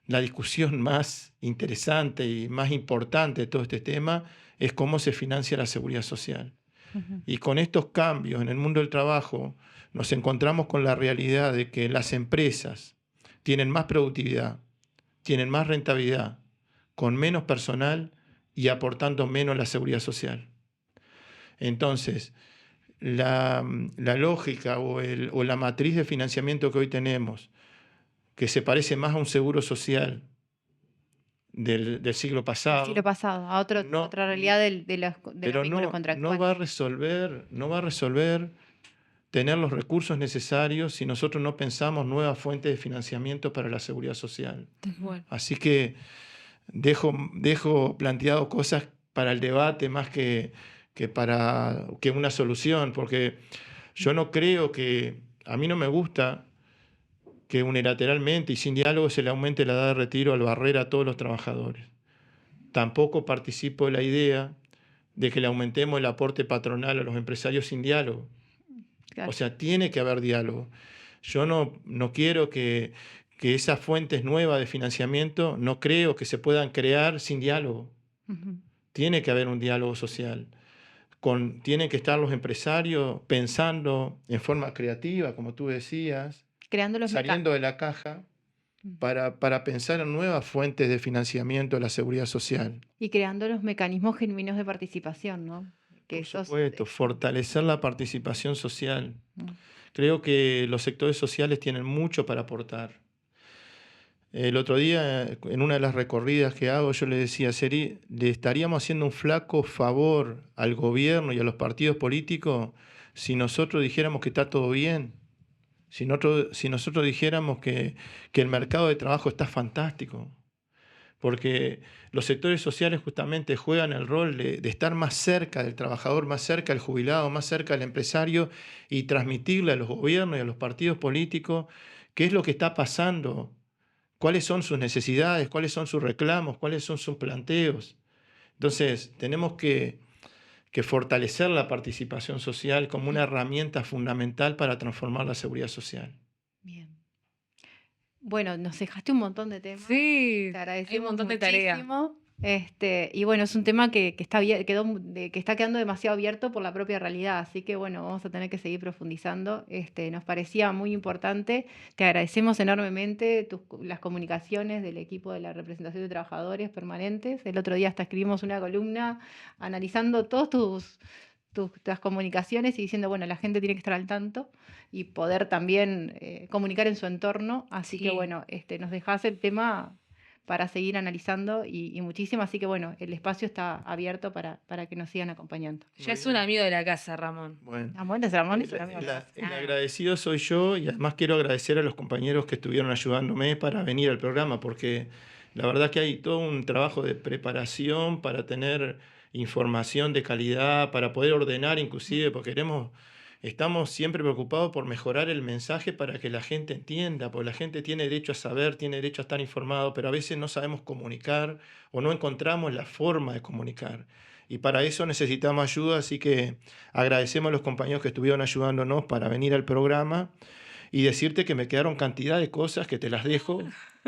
la discusión más interesante y más importante de todo este tema es cómo se financia la seguridad social. Uh-huh. Y con estos cambios en el mundo del trabajo nos encontramos con la realidad de que las empresas tienen más productividad, tienen más rentabilidad, con menos personal y aportando menos a la seguridad social. Entonces, la lógica o la matriz de financiamiento que hoy tenemos, que se parece más a un seguro social del siglo pasado. Del siglo pasado, a otra realidad de los vínculos contractuales. No va a resolver tener los recursos necesarios si nosotros no pensamos nuevas fuentes de financiamiento para la seguridad social. Bueno. Así que dejo planteado cosas para el debate más que una solución, porque yo no creo a mí no me gusta que unilateralmente y sin diálogo se le aumente la edad de retiro al barrer a todos los trabajadores. Tampoco participo de la idea de que le aumentemos el aporte patronal a los empresarios sin diálogo. Claro. O sea, tiene que haber diálogo. Yo no quiero que esas fuentes nuevas de financiamiento, no creo que se puedan crear sin diálogo. Ujú. Tiene que haber un diálogo social. Tienen que estar los empresarios pensando en forma creativa, como tú decías, Creando los saliendo de la caja para pensar en nuevas fuentes de financiamiento de la seguridad social. y creando los mecanismos genuinos de participación, ¿no? Que Por esos- supuesto, fortalecer la participación social. Mm. Creo que los sectores sociales tienen mucho para aportar. El otro día, en una de las recorridas que hago, yo le decía, Seri, le estaríamos haciendo un flaco favor al gobierno y a los partidos políticos si nosotros dijéramos que está todo bien, si nosotros dijéramos que el mercado de trabajo está fantástico. Porque los sectores sociales justamente juegan el rol de estar más cerca del trabajador, más cerca del jubilado, más cerca del empresario y transmitirle a los gobiernos y a los partidos políticos qué es lo que está pasando, cuáles son sus necesidades, cuáles son sus reclamos, cuáles son sus planteos. Entonces, tenemos que fortalecer la participación social como una herramienta fundamental para transformar la seguridad social. Bien. Bueno, nos dejaste un montón de temas. Sí, Te hay agradecemos un montón de tarea. muchísimo. Y bueno, es un tema que está quedando demasiado abierto por la propia realidad, así que bueno, vamos a tener que seguir profundizando. Nos parecía muy importante. Te agradecemos enormemente las comunicaciones del equipo de la representación de trabajadores permanentes. El otro día hasta escribimos una columna analizando todas tus comunicaciones y diciendo, bueno, la gente tiene que estar al tanto y poder también comunicar en su entorno. Así que Sí. bueno, nos dejás el tema para seguir analizando y muchísimo. Así que bueno, el espacio está abierto para que nos sigan acompañando. Ya es un amigo de la casa, Ramón. Bueno. Ramón es un amigo. El agradecido soy yo y además quiero agradecer a los compañeros que estuvieron ayudándome para venir al programa, porque la verdad que hay todo un trabajo de preparación para tener información de calidad, para poder ordenar inclusive, porque estamos siempre preocupados por mejorar el mensaje para que la gente entienda, porque la gente tiene derecho a saber, tiene derecho a estar informado, pero a veces no sabemos comunicar o no encontramos la forma de comunicar. Y para eso necesitamos ayuda, así que agradecemos a los compañeros que estuvieron ayudándonos para venir al programa y decirte que me quedaron cantidad de cosas que te las dejo.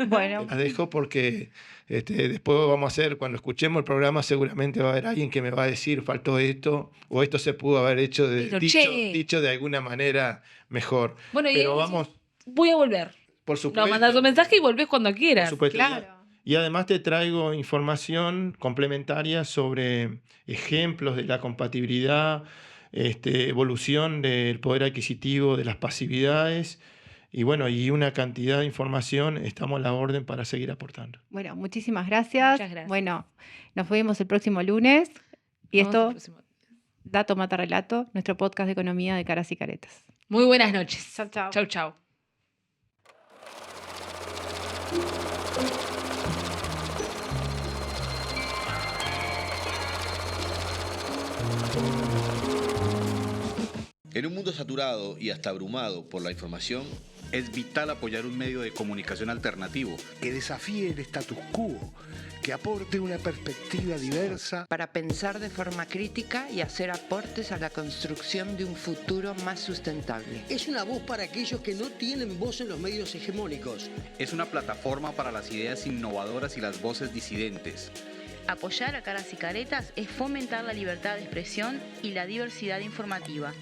Bueno, Te las dejo porque después vamos a hacer, cuando escuchemos el programa, seguramente va a haber alguien que me va a decir, faltó esto, o esto se pudo haber hecho Pero, che. dicho de alguna manera mejor. Bueno, Pero vamos, voy a volver. por No, supuesto. mandás un mensaje y volvés cuando por quieras. supuesto. claro. Y además te traigo información complementaria sobre ejemplos de la compatibilidad, evolución del poder adquisitivo de las pasividades. Y bueno, y una cantidad de información, estamos a la orden para seguir aportando. Bueno, muchísimas gracias. Muchas gracias. Bueno, nos vemos el próximo lunes. Y Vamos al esto, próximo. Dato Mata Relato, nuestro podcast de economía de caras y caretas. Muy buenas noches. Chau, chau. Chau, chau. En un mundo saturado y hasta abrumado por la información, Es vital apoyar un medio de comunicación alternativo. Que desafíe el status quo, que aporte una perspectiva diversa. Para pensar de forma crítica y hacer aportes a la construcción de un futuro más sustentable. Es una voz para aquellos que no tienen voz en los medios hegemónicos. Es una plataforma para las ideas innovadoras y las voces disidentes. Apoyar a Caras y Caretas es fomentar la libertad de expresión y la diversidad informativa.